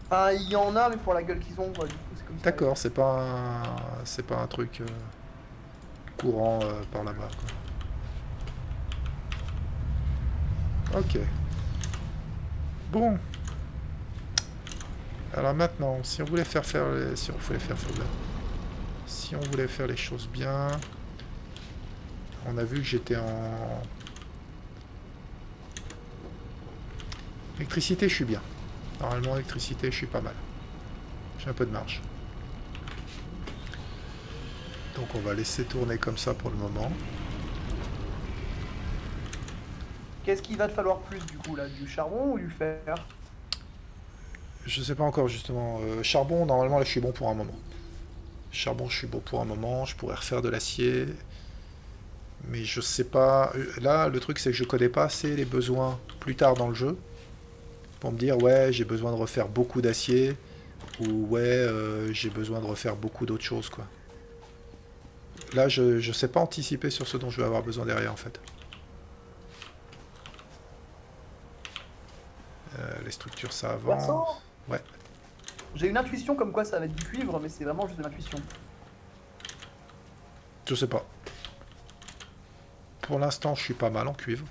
Enfin, il y en a, mais pour la gueule qu'ils ont, quoi, du coup, c'est comme ça. D'accord, c'est pas un truc courant par là-bas. Quoi. Ok. Bon. Alors maintenant, si on voulait faire si on voulait faire les choses bien, on a vu que j'étais en électricité, je suis bien. Normalement, électricité, je suis pas mal. J'ai un peu de marge. Donc on va laisser tourner comme ça pour le moment. Qu'est-ce qu'il va te falloir plus, du coup, là? Du charbon ou du fer? Je sais pas encore justement. Charbon, normalement là je suis bon pour un moment. Charbon, je suis bon pour un moment. Je pourrais refaire de l'acier. Mais je sais pas. Là, le truc c'est que je connais pas assez les besoins plus tard dans le jeu. Pour me dire, ouais, j'ai besoin de refaire beaucoup d'acier. Ou ouais, j'ai besoin de refaire beaucoup d'autres choses, quoi. Là, je sais pas anticiper sur ce dont je vais avoir besoin derrière, en fait. Les structures, ça avance. Perso, Ouais. j'ai une intuition comme quoi ça va être du cuivre, mais c'est vraiment juste de l'intuition. Je sais pas. Pour l'instant, je suis pas mal en cuivre.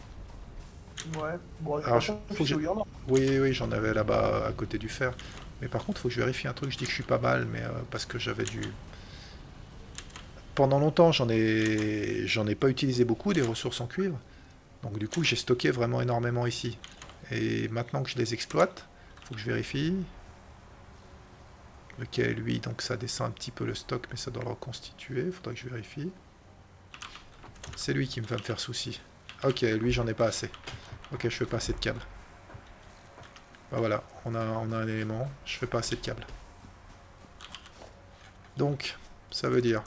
Ouais, bon, de toute Alors, façon, faut je que sais où je- il y en a. Oui, j'en avais là-bas à côté du fer. Mais par contre, faut que je vérifie un truc. Je dis que je suis pas mal, mais parce que j'avais dû... Pendant longtemps, j'en ai pas utilisé beaucoup des ressources en cuivre. Donc du coup, j'ai stocké vraiment énormément ici. Et maintenant que je les exploite, faut que je vérifie. Lequel, lui, donc ça descend un petit peu le stock, mais ça doit le reconstituer. Faudrait que je vérifie. C'est lui qui va me faire souci. Ok, lui, j'en ai pas assez. Ok, je fais pas assez de câbles. Bah voilà, on a un élément. Je fais pas assez de câbles. Donc, ça veut dire,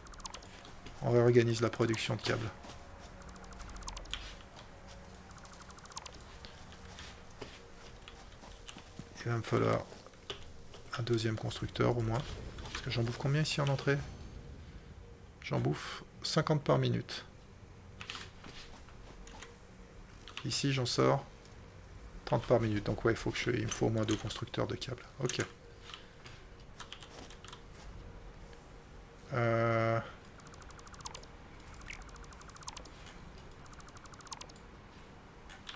on réorganise la production de câbles. Il va me falloir un deuxième constructeur au moins. Parce que j'en bouffe combien ici en entrée? J'en bouffe 50 par minute. Ici, j'en sors 30 par minute. Donc ouais, il me faut au moins 2 constructeurs de câbles. Ok.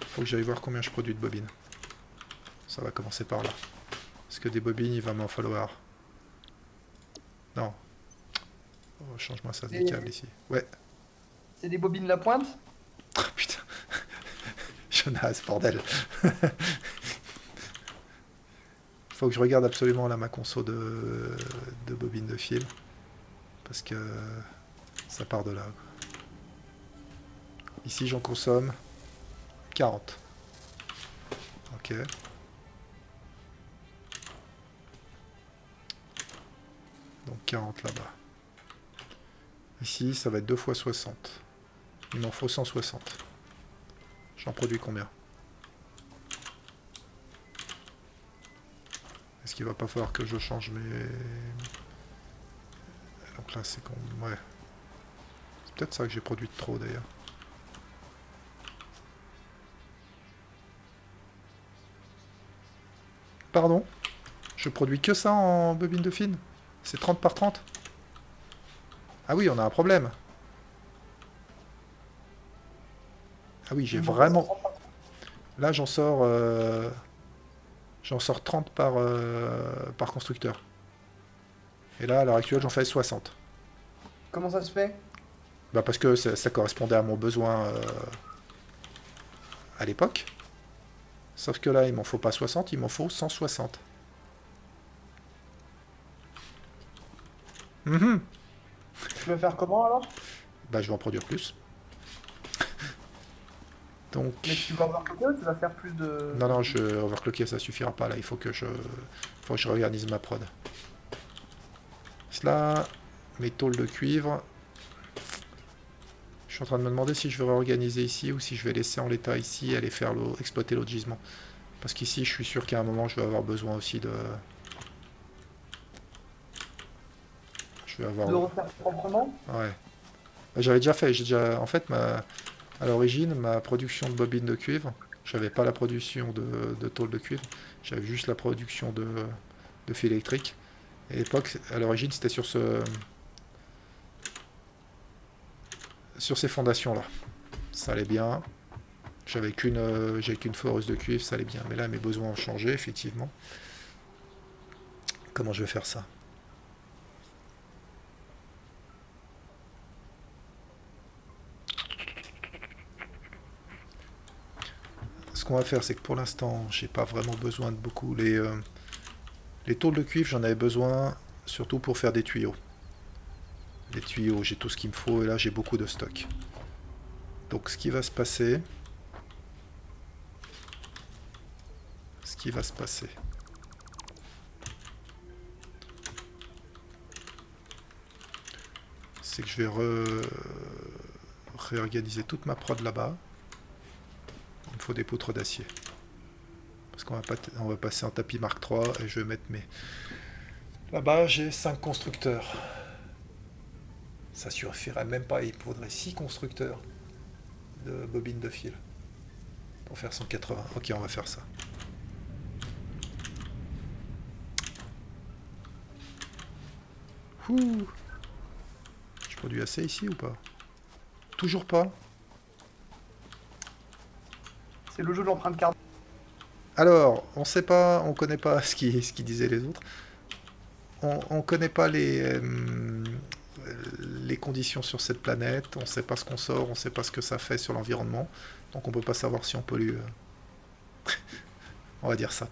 Faut que j'aille voir combien je produis de bobines. Ça va commencer par là. Parce que des bobines, il va m'en falloir. Non. Oh, change-moi ça, des câbles ici. Ouais. C'est des bobines la pointe. Oh, putain. Jonas, bordel. Faut que je regarde absolument là ma conso de bobines de fil. Parce que ça part de là. Ici, j'en consomme 40. Ok. Donc 40 là-bas. Ici, ça va être 2 fois 60. Il m'en faut 160. J'en produis combien? Est-ce qu'il va pas falloir que je change mes... Donc là, c'est con... Ouais. C'est peut-être ça que j'ai produit de trop, d'ailleurs. Pardon? Je produis que ça en bobine de fil? C'est 30 par 30? Ah oui, on a un problème. Ah oui, j'ai vraiment... Là, j'en sors 30 par constructeur. Et là, à l'heure actuelle, j'en fais 60. Comment ça se fait? Bah parce que ça correspondait à mon besoin à l'époque. Sauf que là, il m'en faut pas 60, il m'en faut 160. Mhm. Tu veux faire comment alors? Bah je vais en produire plus. Donc... Mais tu vas overclocker ou tu vas faire plus de... Non, non, je overclocker, ça suffira pas là. Il faut que je réorganise ma prod. Cela, mes tôles de cuivre. Je suis en train de me demander si je vais réorganiser ici ou si je vais laisser en l'état ici et aller faire exploiter l'autre gisement. Parce qu'ici, je suis sûr qu'à un moment, je vais avoir besoin aussi de... Je vais avoir... De refaire proprement? Ouais. Bah, j'avais déjà fait. En fait, à l'origine, ma production de bobines de cuivre, j'avais pas la production de tôle de cuivre, j'avais juste la production de fil électrique. Et à l'époque, à l'origine, c'était sur ces fondations-là. Ça allait bien. J'avais qu'une foreuse de cuivre, ça allait bien. Mais là, mes besoins ont changé, effectivement. Comment je vais faire ça? Ce qu'on va faire, c'est que pour l'instant, j'ai pas vraiment besoin de beaucoup. Les tôles de cuivre, j'en avais besoin surtout pour faire des tuyaux. Les tuyaux, j'ai tout ce qu'il me faut et là, j'ai beaucoup de stock. Donc, ce qui va se passer, c'est que je vais réorganiser toute ma prod là-bas. Il me faut des poutres d'acier. Parce qu'on va passer en tapis Mark III et je vais mettre mes... Là-bas, j'ai 5 constructeurs. Ça suffirait même pas, il faudrait 6 constructeurs de bobines de fil pour faire 180. Ok, on va faire ça. Ouh. Je produis assez ici ou pas? Toujours pas. C'est le jeu de l'empreinte carbone. Alors, on sait pas, on connaît pas ce qui disaient les autres. On connaît pas les conditions sur cette planète, on sait pas ce qu'on sort, on sait pas ce que ça fait sur l'environnement, donc on peut pas savoir si on pollue. On va dire ça.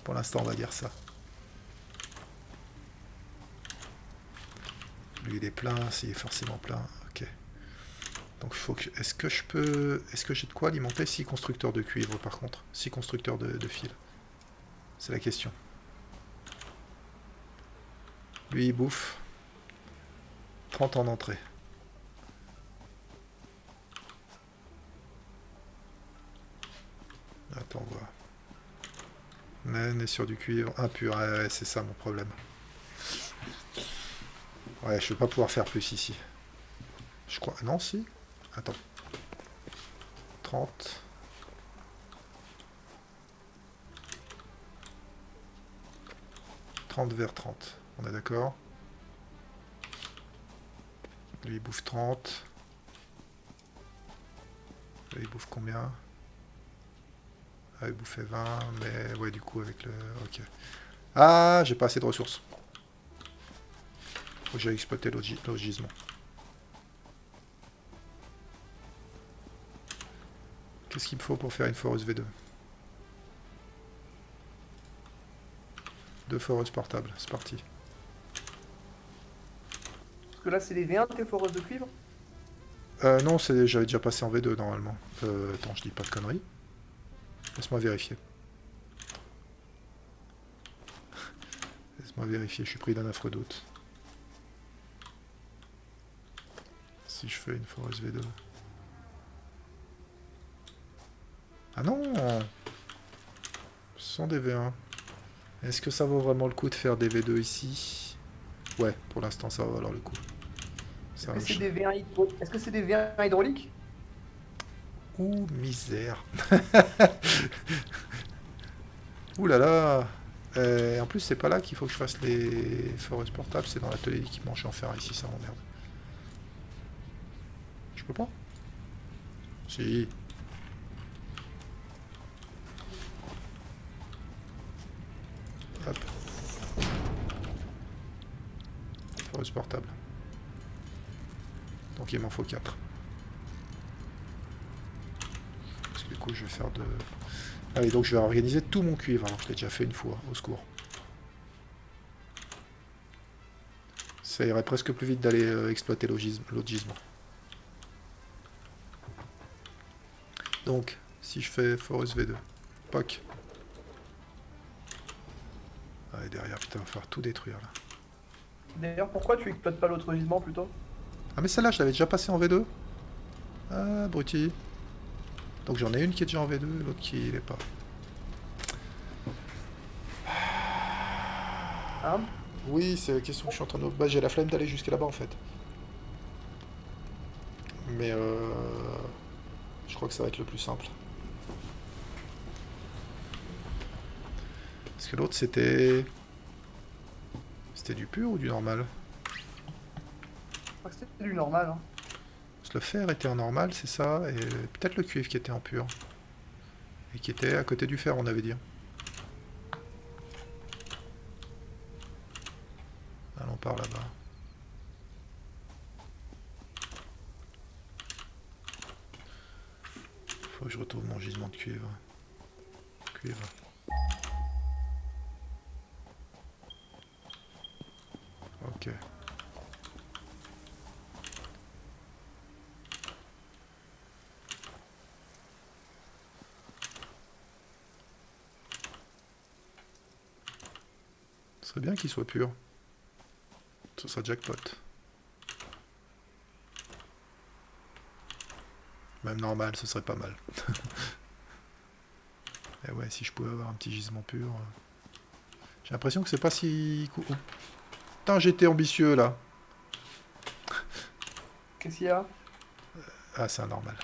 Pour l'instant, on va dire ça. Lui, il est plein, s'il est forcément plein. Ok. Donc faut que... Est-ce que je peux... Est-ce que j'ai de quoi alimenter 6 constructeurs de cuivre par contre? 6 constructeurs de fil. C'est la question. Lui il bouffe. 30 en entrée. Attends, on voit. Mais on est sur du cuivre impur. Ouais, c'est ça mon problème. Ouais, je vais pas pouvoir faire plus ici. Je crois... Non, si. Attends. 30. Vers 30. On est d'accord? Lui, il bouffe 30. Lui, il bouffe combien? Ah, il bouffait 20, mais ouais, du coup, avec le... Ok. Ah, j'ai pas assez de ressources. Faut que j'aille exploiter l'autre gisement. Qu'est-ce qu'il me faut pour faire une foreuse V2? 2 foreuses portables, c'est parti. Parce que là, c'est les V1 tes foreuses de cuivre. Non, j'avais déjà passé en V2 normalement. Attends, je dis pas de conneries. Laisse-moi vérifier. Laisse-moi vérifier, je suis pris d'un affreux doute. Si je fais une foreuse V2. Ah non! Ce sont des V1. Est-ce que ça vaut vraiment le coup de faire des V2 ici? Ouais, pour l'instant ça va valoir le coup. Est-ce que c'est des V1 Est-ce que c'est des V1 hydrauliques? Ouh, misère. Ouh là là. En plus, c'est pas là qu'il faut que je fasse les foreuses portables, c'est dans l'atelier d'équipement. Je suis en fer ici, ça m'emmerde. Je peux pas? Si. Hop. Foreuse portable. Donc il m'en faut 4. Parce que du coup, je vais faire de... Ah oui, donc je vais organiser tout mon cuivre. Alors, je l'ai déjà fait une fois, au secours. Ça irait presque plus vite d'aller exploiter l'autre gisement. Donc, si je fais Forest V2, POC. Ah, et derrière, putain, il va falloir tout détruire là. D'ailleurs, pourquoi tu exploites pas l'autre gisement plutôt? Ah, mais celle-là, je l'avais déjà passée en V2. Ah, abruti. Donc j'en ai une qui est déjà en V2, l'autre qui l'est pas. Hein? Oui, c'est la question que je suis en train de... Bah, j'ai la flemme d'aller jusqu'à là-bas en fait. Mais je crois que ça va être le plus simple. Parce que l'autre c'était... C'était du pur ou du normal? Je crois que c'était du normal. Hein. Parce que le fer était en normal, c'est ça, et peut-être le cuivre qui était en pur. Et qui était à côté du fer, on avait dit. Allons par là-bas. Faut que je retrouve mon gisement de cuivre. Cuivre. Ok. Ce serait bien qu'il soit pur. Ce sera jackpot. Même normal, ce serait pas mal. Et ouais, si je pouvais avoir un petit gisement pur. J'ai l'impression que c'est pas si... Oh. Putain, j'étais ambitieux là. Qu'est-ce qu'il y a? Ah, c'est un normal.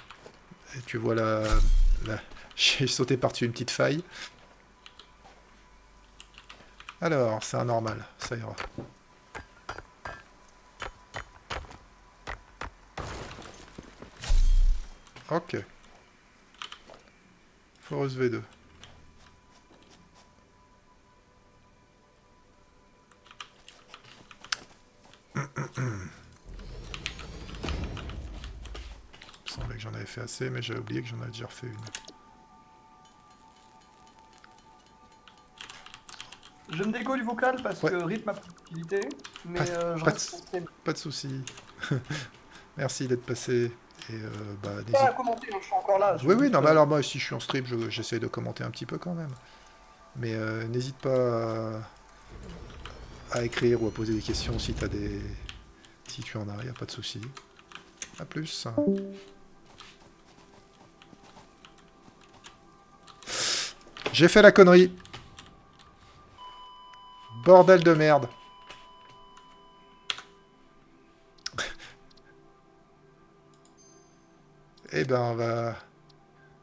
Et tu vois là... J'ai sauté par-dessus une petite faille. Alors, c'est un normal, ça ira. Ok. Forest V2. Il me semblait que j'en avais fait assez, mais j'avais oublié que j'en avais déjà refait une. Je me dégo du vocal parce Ouais. que rythme ma productivité, mais je pas reste concentré. Pas de soucis. Merci d'être passé. Et bah, Pas n'hésite. à commenter, hein, je suis encore là. Oui, oui, non, mais alors moi, si je suis en stream, j'essaie de commenter un petit peu quand même. Mais n'hésite pas à écrire ou à poser des questions si t'as des... Si tu en as, y a pas de souci. À plus. J'ai fait la connerie. Bordel de merde. Eh ben, on va...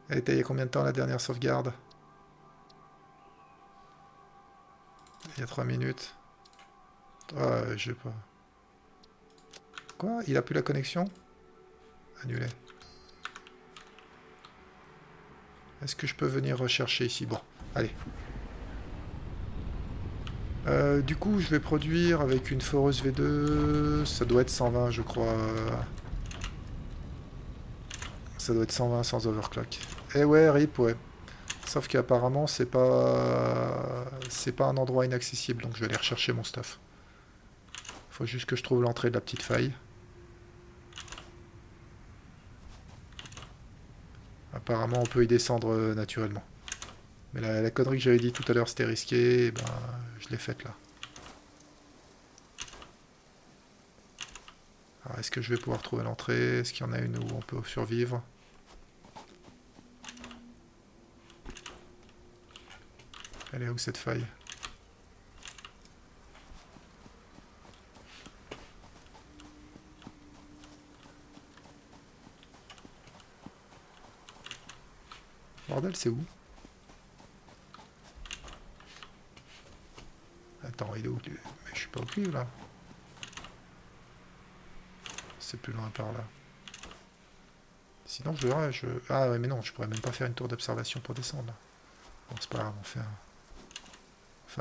Elle était il y a combien de temps la dernière sauvegarde? Il y a 3 minutes. Ah, je sais pas. Quoi? Il a plus la connexion? Annulé. Est-ce que je peux venir rechercher ici? Bon, allez. Du coup, je vais produire avec une foreuse V2. Ça doit être 120, je crois. Ça doit être 120 sans overclock. Eh ouais, RIP, ouais. Sauf qu'apparemment, c'est pas un endroit inaccessible, donc je vais aller rechercher mon stuff. Faut juste que je trouve l'entrée de la petite faille. Apparemment, on peut y descendre naturellement. Mais la connerie que j'avais dit tout à l'heure, c'était risqué, et ben, je l'ai faite là. Alors, est-ce que je vais pouvoir trouver l'entrée? Est-ce qu'il y en a une où on peut survivre? Elle est où cette faille? Bordel, c'est où? Attends, il est où? Mais je suis pas au cuivre là. C'est plus loin par là. Sinon, je... Ah ouais, mais non, je pourrais même pas faire une tour d'observation pour descendre. Là. Bon, c'est pas grave, on fait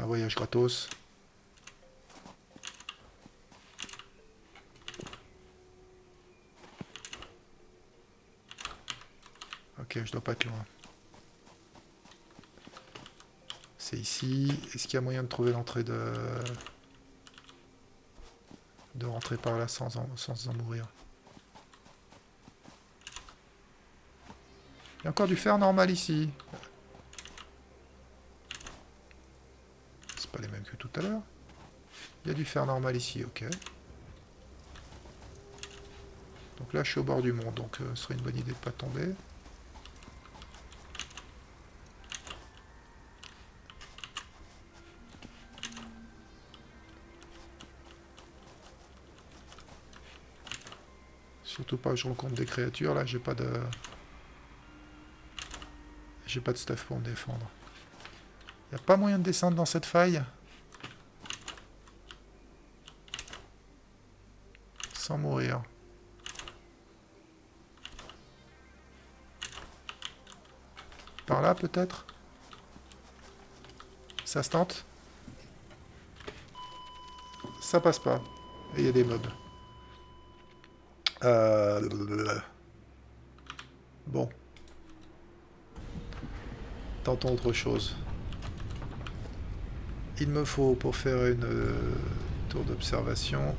un voyage gratos. Ok, je dois pas être loin. C'est ici. Est-ce qu'il y a moyen de trouver l'entrée de... rentrer par là sans en mourir? Il y a encore du fer normal ici. C'est pas les mêmes que tout à l'heure. Il y a du fer normal ici, ok. Donc là, je suis au bord du monde, donc ce serait une bonne idée de pas tomber. Surtout pas que je rencontre des créatures, là, j'ai pas de... J'ai pas de stuff pour me défendre. Y a pas moyen de descendre dans cette faille? Sans mourir. Par là, peut-être? Ça se tente? Ça passe pas. Et il y a des mobs. Bon. Tentons autre chose. Il me faut, pour faire une tour d'observation,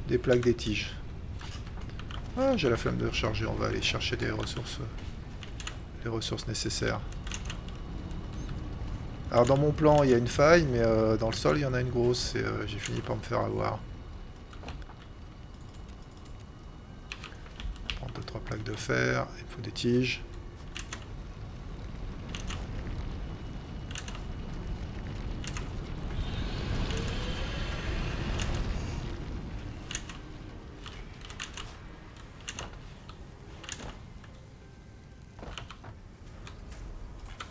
des plaques des tiges. Ah, j'ai la flemme de recharger, on va aller chercher des ressources, les ressources nécessaires. Alors dans mon plan, il y a une faille, mais dans le sol, il y en a une grosse, et j'ai fini par me faire avoir. Prendre 2-3 plaques de fer, il me faut des tiges.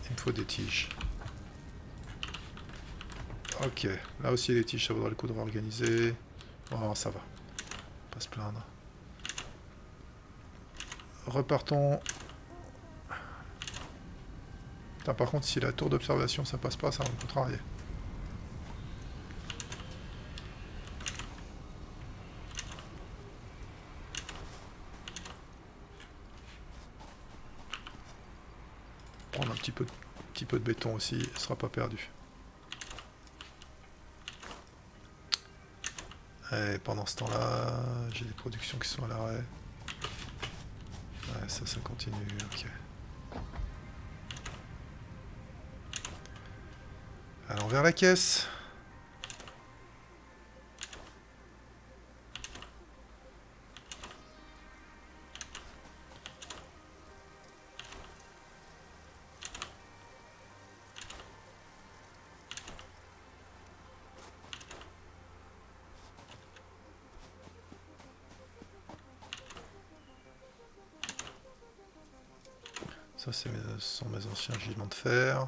Il me faut des tiges. Ok, là aussi les tiges, ça vaudrait le coup de réorganiser. Oh, ça va. Pas se plaindre. Repartons. Putain, par contre, si la tour d'observation ça passe pas, ça va me contrarier. Prendre un petit peu de béton aussi, ce sera pas perdu. Et pendant ce temps-là, j'ai des productions qui sont à l'arrêt. Ouais, ça continue, ok. Allons vers la caisse. Ça, ce sont mes anciens gisements de fer.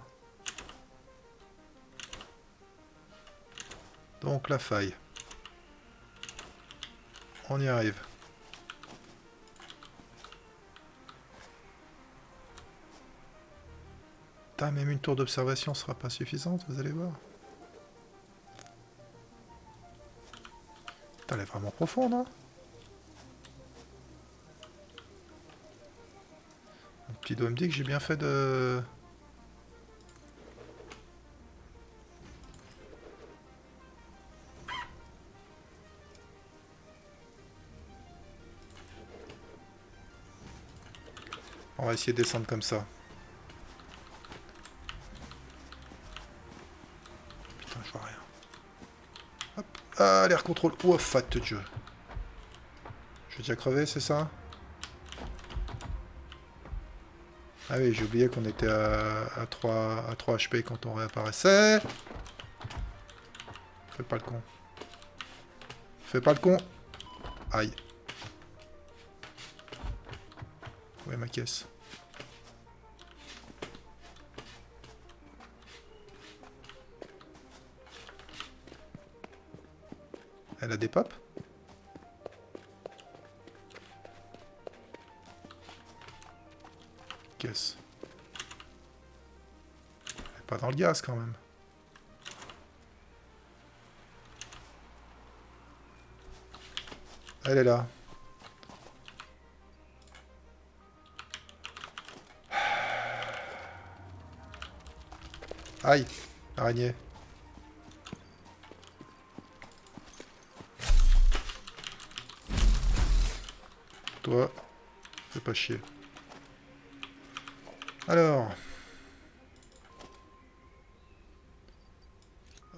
Donc la faille. On y arrive. Putain, même une tour d'observation sera pas suffisante, vous allez voir. Putain, elle est vraiment profonde, hein. Mon petit doigt me dit que j'ai bien fait de... On va essayer de descendre comme ça. Putain, je vois rien. Hop. Ah, l'air contrôle. Oh, fat jeu. Je vais déjà crever, c'est ça? Ah oui, j'ai oublié qu'on était à 3 HP quand on réapparaissait. Fais pas le con. Fais pas le con. Aïe. Où est ma caisse? Elle a des pops? Caisse. Elle est pas dans le gaz quand même. Elle est là. Aïe, araignée. Toi, fais pas chier. Alors,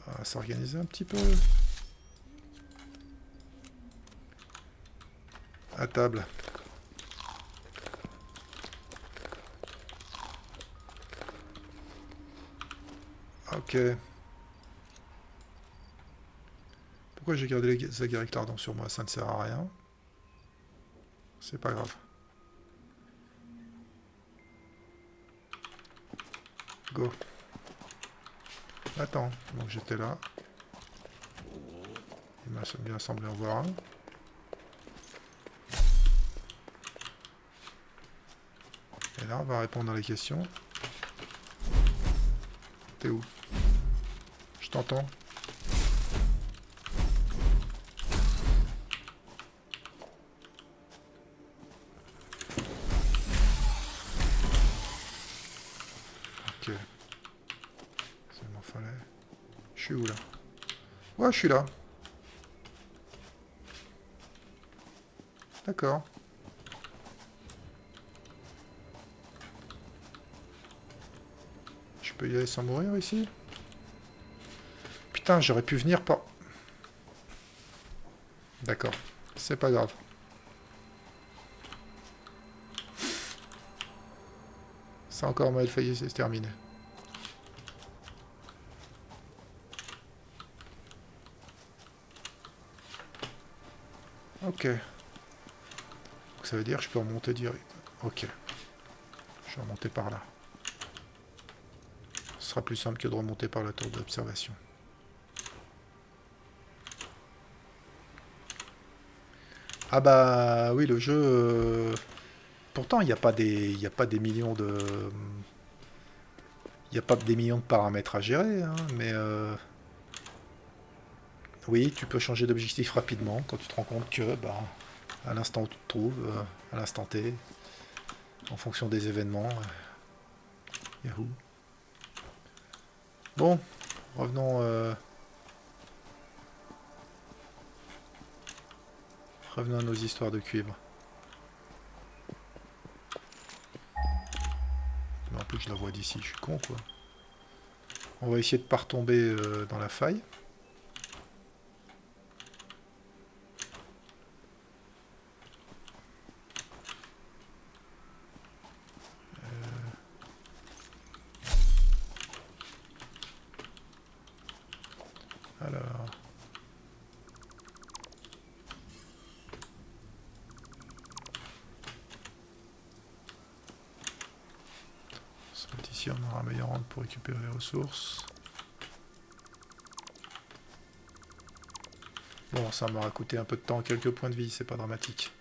on va s'organiser un petit peu. À table. Ok. Pourquoi j'ai gardé les agaric ardents sur moi? Ça ne sert à rien. C'est pas grave. Go. Attends, donc j'étais là. Il m'a bien semblé en voir un. Et là, on va répondre à la question. T'es où? Je t'entends. Ok. Ça m'en fallait. Je suis où là? Ouais, je suis là. D'accord. Je peux y aller sans mourir ici? Putain, j'aurais pu venir par... D'accord. C'est pas grave. C'est encore mal failli, c'est terminé. Ok. Donc ça veut dire que je peux remonter direct. Ok. Je vais remonter par là. Ce sera plus simple que de remonter par la tour d'observation. Ah bah oui, le jeu... Pourtant, il n'y a pas des... Il n'y a pas des millions de... Il n'y a pas des millions de paramètres à gérer, hein, mais... Oui, tu peux changer d'objectif rapidement quand tu te rends compte que, bah, à l'instant où tu te trouves, à l'instant T, en fonction des événements, Yahoo. Bon, revenons... Revenons à nos histoires de cuivre. Mais en plus je la vois d'ici, je suis con quoi. On va essayer de pas retomber dans la faille. Alors... Ici on aura un meilleur angle pour récupérer les ressources. Bon, ça m'aura coûté un peu de temps, quelques points de vie, c'est pas dramatique.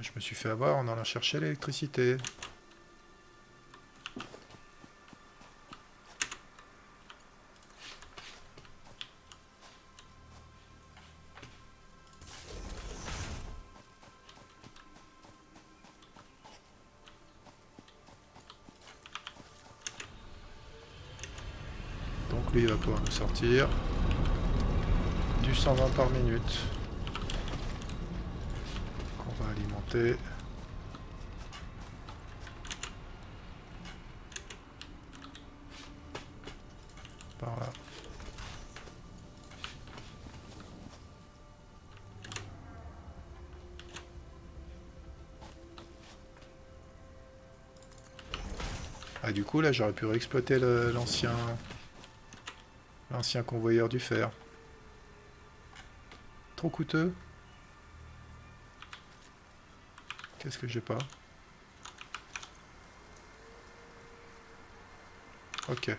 Je me suis fait avoir en allant chercher l'électricité. Donc lui il va pouvoir nous sortir du 120 par minute qu'on va alimenter. Par là. Ah du coup là j'aurais pu réexploiter l'ancien convoyeur du fer. Trop coûteux. Qu'est-ce que j'ai pas? Ok.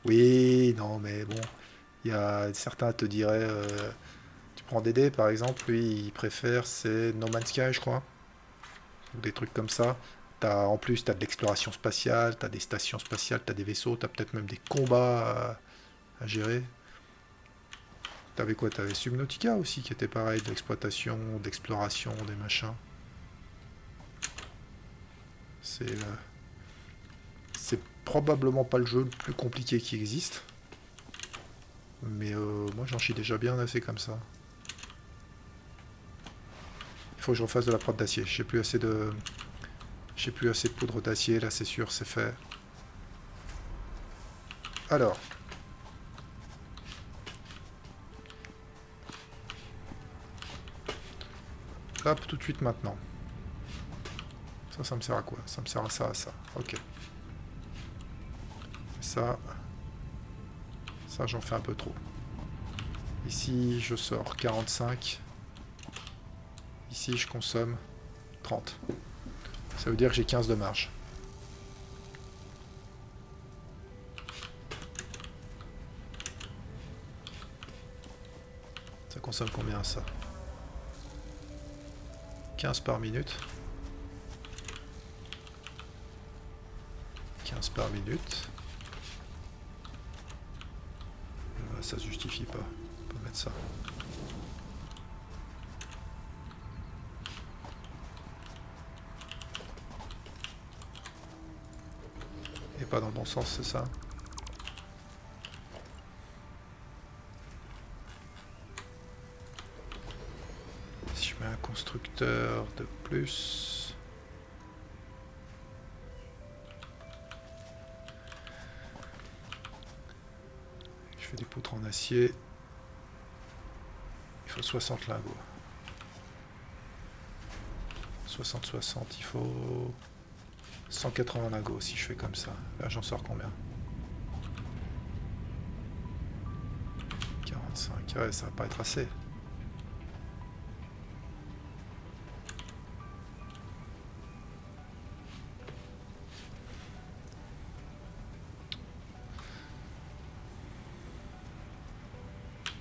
Oui, non mais bon. Il y a certains te diraient tu prends DD par exemple, lui il préfère c'est No Man's Sky je crois. Ou des trucs comme ça. En plus, tu as de l'exploration spatiale, tu as des stations spatiales, tu as des vaisseaux, tu as peut-être même des combats à gérer. T'avais quoi? T'avais Subnautica aussi, qui était pareil, de l'exploitation, d'exploration, des machins. C'est probablement pas le jeu le plus compliqué qui existe. Mais moi j'en chie déjà bien assez comme ça. Il faut que je refasse de la prod d'acier. J'ai plus assez de poudre d'acier, là c'est sûr, c'est fait. Alors. Hop, tout de suite maintenant. Ça me sert à quoi? Ça me sert à ça, à ça. Ok. Ça j'en fais un peu trop. Ici, je sors 45. Ici, je consomme 30. Ça veut dire que j'ai 15 de marge. Ça consomme combien ça? 15 par minute. 15 par minute. Ça se justifie pas. On peut mettre ça. Et pas dans le bon sens, c'est ça? Si je mets un constructeur de plus... Je fais des poutres en acier. Il faut 60 lingots. 60-60, il faut 180 lingots si je fais comme ça. Là j'en sors combien? 45, ouais ça va pas être assez.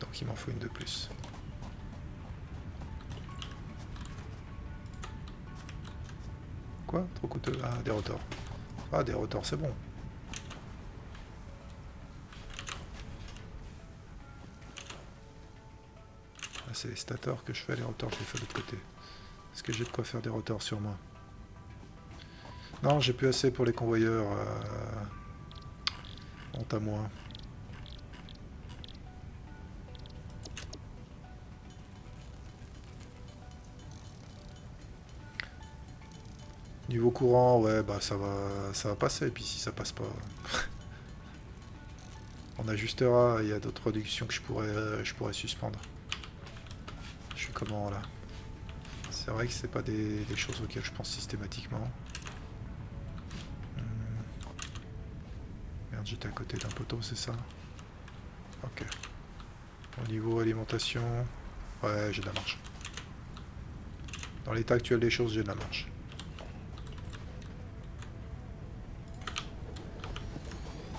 Donc il m'en faut une de plus. Quoi? Trop coûteux? Ah, des rotors. Ah, des rotors, c'est bon. Ah, c'est les stators que je fais, les rotors, je les fais de l'autre côté. Est-ce que j'ai de quoi faire des rotors sur moi? Non, j'ai plus assez pour les convoyeurs. Honte à moi. Niveau courant, ouais, bah ça va passer. Et puis si ça passe pas, on ajustera. Il y a d'autres réductions que je pourrais suspendre. Je suis comment là? C'est vrai que c'est pas des choses auxquelles je pense systématiquement. Merde, j'étais à côté d'un poteau, c'est ça? Ok. Au niveau alimentation, ouais, j'ai de la marge. Dans l'état actuel des choses, j'ai de la marge.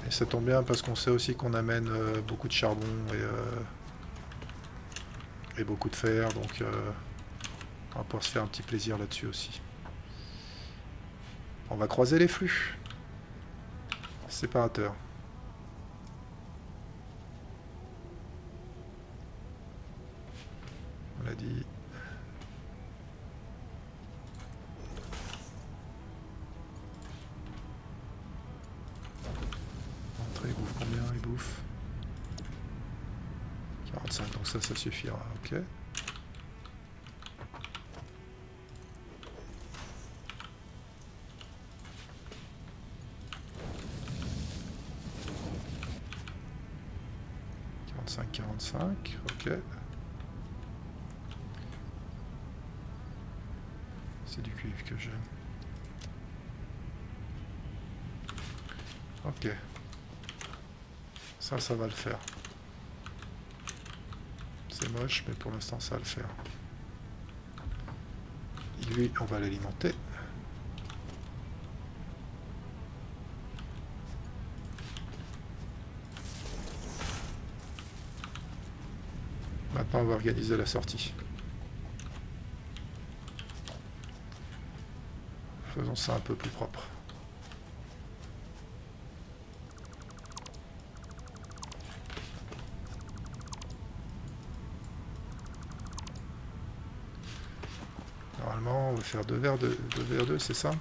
Et ça tombe bien parce qu'on sait aussi qu'on amène beaucoup de charbon et beaucoup de fer, donc on va pouvoir se faire un petit plaisir là-dessus aussi. On va croiser les flux. Séparateur. On l'a dit. Entrée, il bouffe combien? Il bouffe 45, donc ça suffira. Ok. Ok. C'est du cuivre que j'aime. Ok. Ça va le faire. C'est moche, mais pour l'instant, ça va le faire. Lui, on va l'alimenter. Maintenant, on va organiser la sortie. Faisons ça un peu plus propre. Normalement, on va faire 2 vers 2, c'est ça?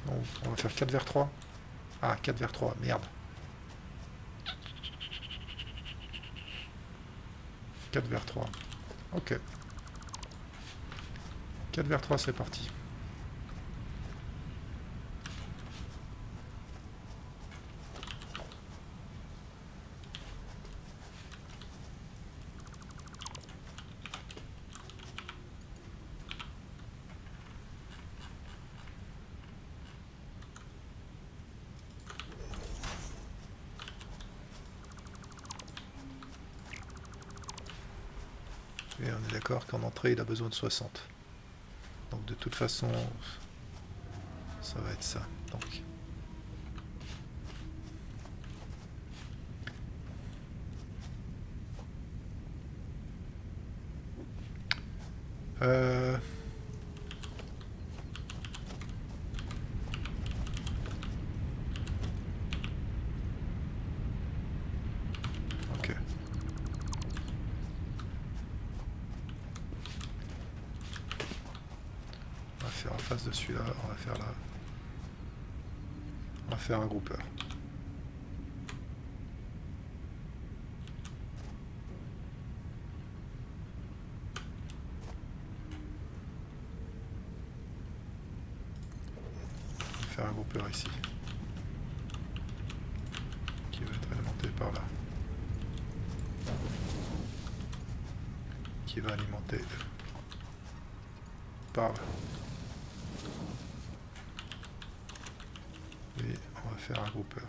Non, on va faire 4 vers 3. Ah, 4 vers 3, merde. 4 vers 3. Ok. 4 vers 3, c'est parti. Et on est d'accord qu'en entrée, il a besoin de 60. Donc de toute façon, ça va être ça. Donc. Ok. On va faire en face de celui-là, on va faire là. On va faire un groupeur. On va faire un groupeur ici. Qui va être alimenté par là. Qui va alimenter par là. Et on va faire un groupeur.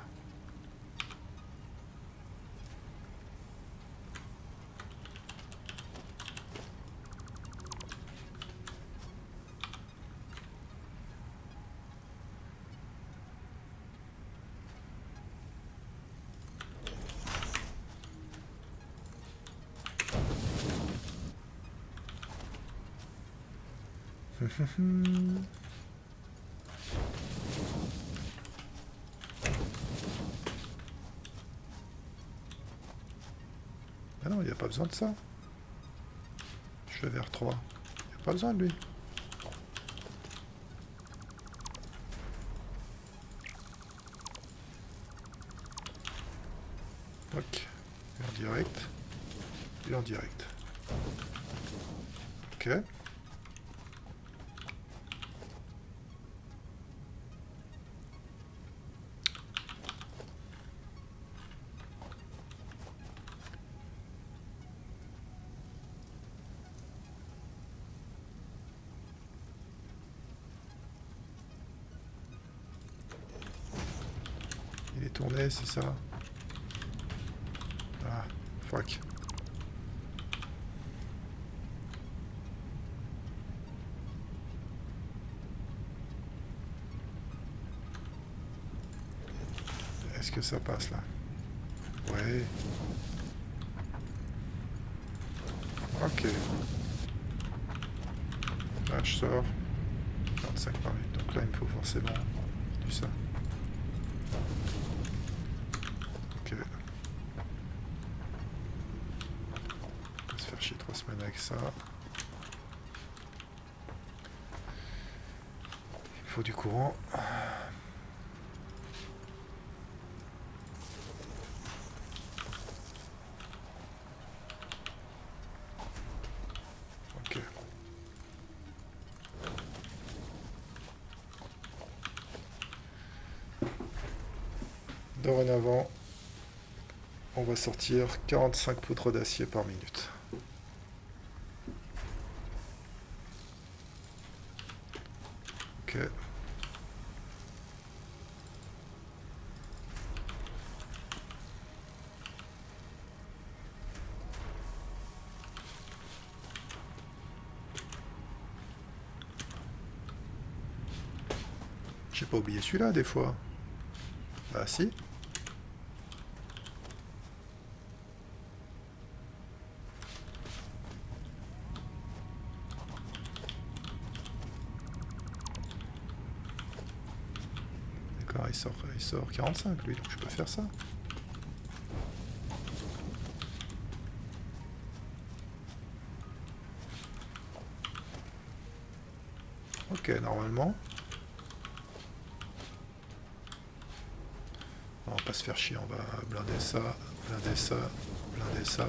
Ah non, il n'y a pas besoin de ça. Je vais vers 3. Il n'y a pas besoin de lui. Tac. Il est en direct. Il est en direct. Ok. Il est tourné, c'est ça? Ah, fuck. Est-ce que ça passe là? Ouais. Ok. Là je sors. 45 par minute. Donc là il me faut forcément du ça. Ok. On va se faire chier 3 semaines avec ça. Il me faut du courant. Ok. Dorénavant, on va sortir 45 poutres d'acier par minute. Ok. J'ai pas oublié celui-là des fois. Bah si. D'accord, il sort 45 lui, donc je peux faire ça. Ok, normalement. On va pas se faire chier, on va blinder ça, blinder ça, blinder ça.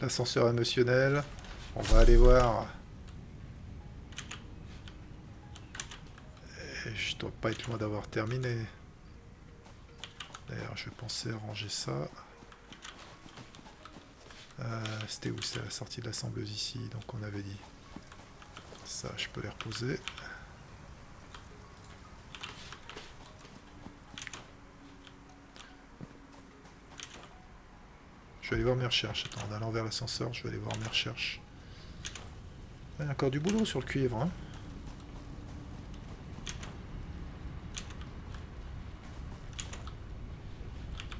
L'ascenseur émotionnel, on va aller voir. Et je dois pas être loin d'avoir terminé. D'ailleurs, je pensais ranger ça. C'était où? C'était la sortie de l'assembleuse ici, donc on avait dit. Ça, je peux les reposer. Je vais aller voir mes recherches. Attends, en allant vers l'ascenseur, je vais aller voir mes recherches. Il y a encore du boulot sur le cuivre, hein.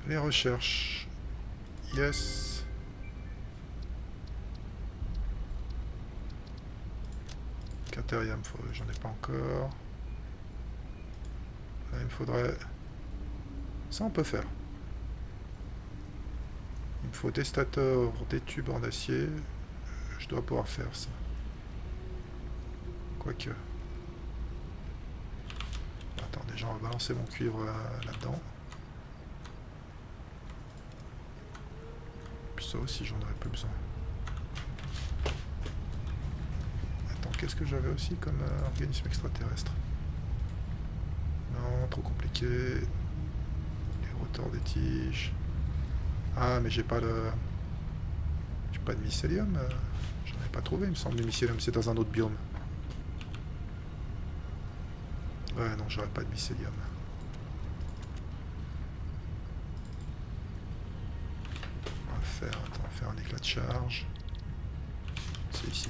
Les recherches. Yes. Caterium, j'en ai pas encore. Là, il me faudrait... Ça, on peut faire. Il me faut des stators, des tubes en acier. Je dois pouvoir faire ça. Quoique. Attends, déjà, on va balancer mon cuivre là-dedans. Puis ça aussi, j'en aurais pas besoin. Attends, qu'est-ce que j'avais aussi comme organisme extraterrestre? Non, trop compliqué. Les rotors des tiges. Ah, mais j'ai pas de mycélium. J'en ai pas trouvé, il me semble. Le mycélium, c'est dans un autre biome. Ouais, non, j'aurais pas de mycélium. On va faire un éclat de charge. C'est ici.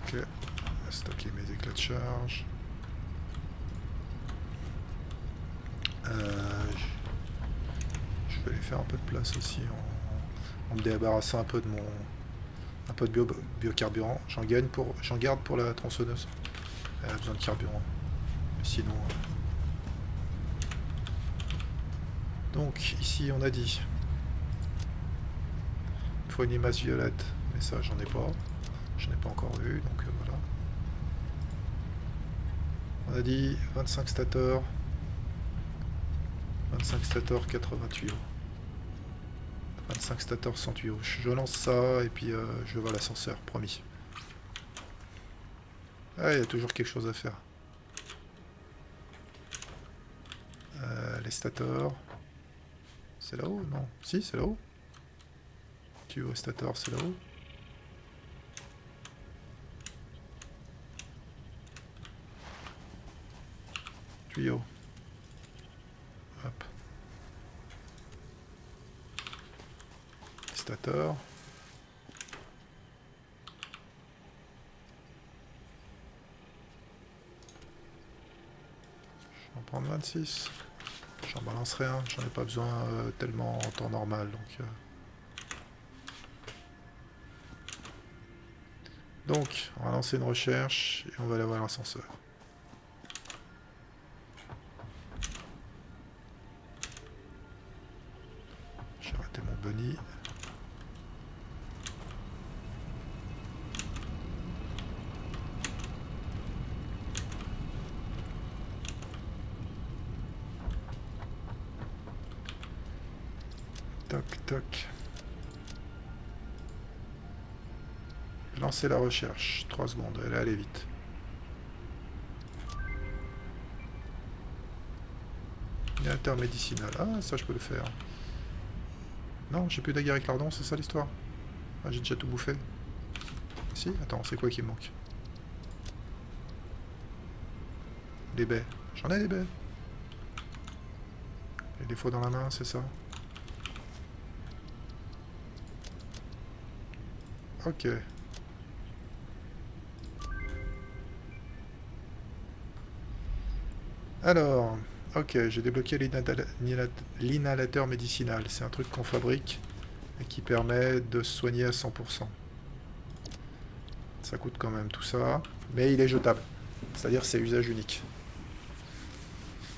Ok, on va stocker mes éclats de charge. Je vais aller faire un peu de place aussi en me débarrassant un peu de biocarburant. J'en garde pour la tronçonneuse. Elle a besoin de carburant. Mais sinon. Donc ici on a dit. Il faut une image violette. Mais Mais ça, j'en ai pas. J'en ai pas encore vu, donc voilà. On a dit 25 stators. 25 stators, 80 tuyaux. 25 stators, 100 tuyaux. Je lance ça et puis je vais voir l'ascenseur, promis. Ah, il y a toujours quelque chose à faire. Les stators. C'est là-haut? Non. Si, c'est là-haut. Tuyau stator, c'est là-haut. Tuyau. Hop. Stator. Je vais en prendre 26. J'en balancerai un, j'en ai pas besoin tellement en temps normal. Donc, on va lancer une recherche et on va aller voir l'ascenseur. J'ai raté mon bunny. Toc, toc. Lancer la recherche. 3 secondes. Elle est allée vite. Inhalateur médicinal. Ah, ça, je peux le faire. Non, j'ai plus d'aguerre avec lardon, c'est ça l'histoire? Ah, j'ai déjà tout bouffé. Si? Attends, c'est quoi qui me manque? Des baies. J'en ai des baies. Et des fois dans la main, c'est ça? Ok. Alors, ok, j'ai débloqué l'inhalateur médicinal. C'est un truc qu'on fabrique et qui permet de se soigner à 100%. Ça coûte quand même tout ça, mais il est jetable. C'est-à-dire c'est usage unique.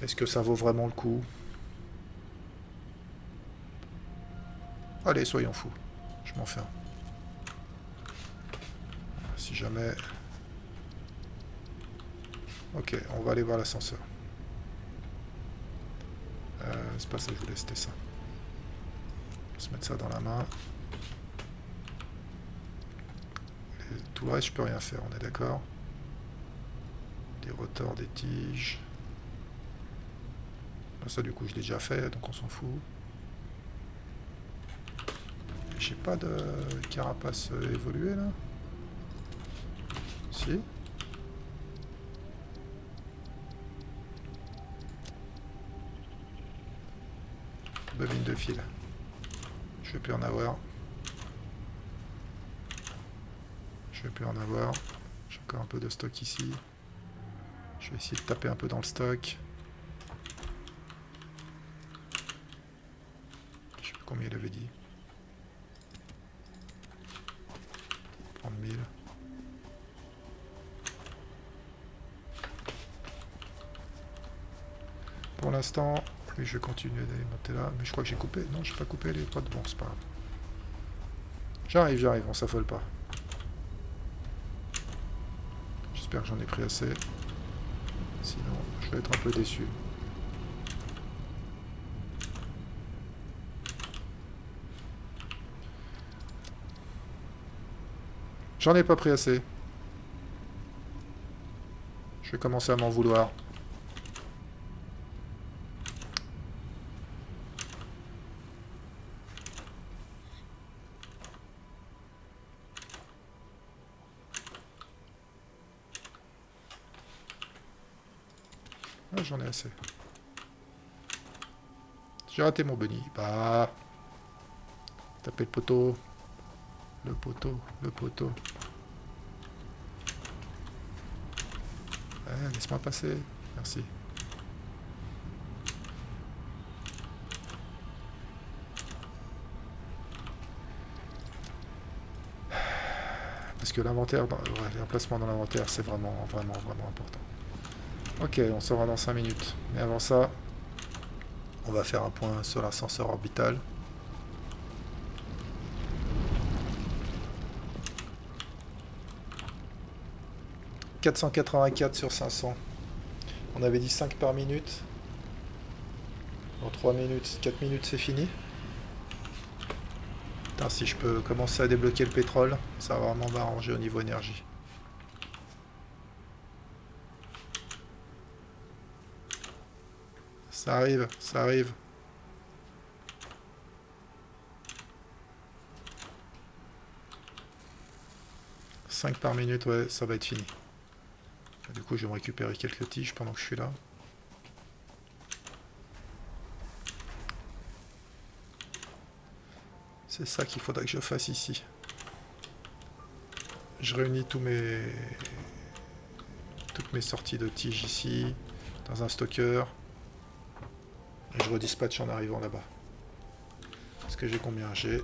Est-ce que ça vaut vraiment le coup? Allez, soyons fous. Je m'en fais un. Si jamais... Ok, on va aller voir l'ascenseur. C'est pas ça que je voulais, c'était ça. On va se mettre ça dans la main. Et tout le reste, je peux rien faire, on est d'accord? Des rotors, des tiges. Ça, du coup, je l'ai déjà fait, donc on s'en fout. J'ai pas de carapace évoluée, là? Si? Bobine de fil. Je vais plus en avoir. Je vais plus en avoir. J'ai encore un peu de stock ici. Je vais essayer de taper un peu dans le stock. Je sais plus combien il avait dit. Prendre 1000. Pour l'instant, oui, je vais continuer d'aller monter là. Mais je crois que j'ai coupé. Non, j'ai pas coupé les potes. Bon, c'est pas grave. J'arrive, on s'affole pas. J'espère que j'en ai pris assez. Sinon, je vais être un peu déçu. J'en ai pas pris assez. Je vais commencer à m'en vouloir. Ah, j'en ai assez. J'ai raté mon bunny. Bah. Taper le poteau. Le poteau. Le poteau. Ouais, laisse-moi passer. Merci. Parce que l'inventaire, l'emplacement dans l'inventaire, c'est vraiment important. Ok, on sera dans 5 minutes. Mais avant ça, on va faire un point sur l'ascenseur orbital. 484 sur 500. On avait dit 5 par minute. En 3 minutes, 4 minutes c'est fini. Putain, si je peux commencer à débloquer le pétrole, ça va vraiment m'arranger au niveau énergie. Ça arrive, ça arrive. « 5 par minute, ouais, ça va être fini. » Du coup, je vais me récupérer quelques tiges pendant que je suis là. C'est ça qu'il faudra que je fasse ici. Je réunis toutes mes sorties de tiges ici, dans un stocker. Et je redispatche en arrivant là-bas. Est-ce que j'ai combien? J'ai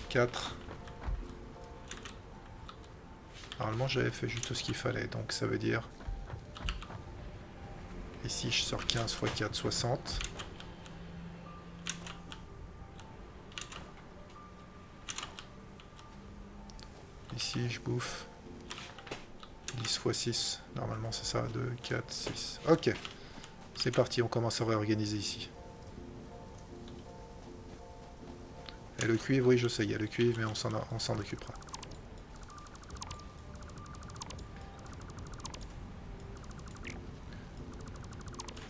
4. Normalement, j'avais fait juste ce qu'il fallait. Donc, ça veut dire... Ici, je sors 15 x 4, 60. Ici, je bouffe 10 x 6. Normalement, c'est ça. 2, 4, 6. Ok. C'est parti, on commence à réorganiser ici. Et le cuivre, oui, je sais, il y a le cuivre, mais on s'en occupera.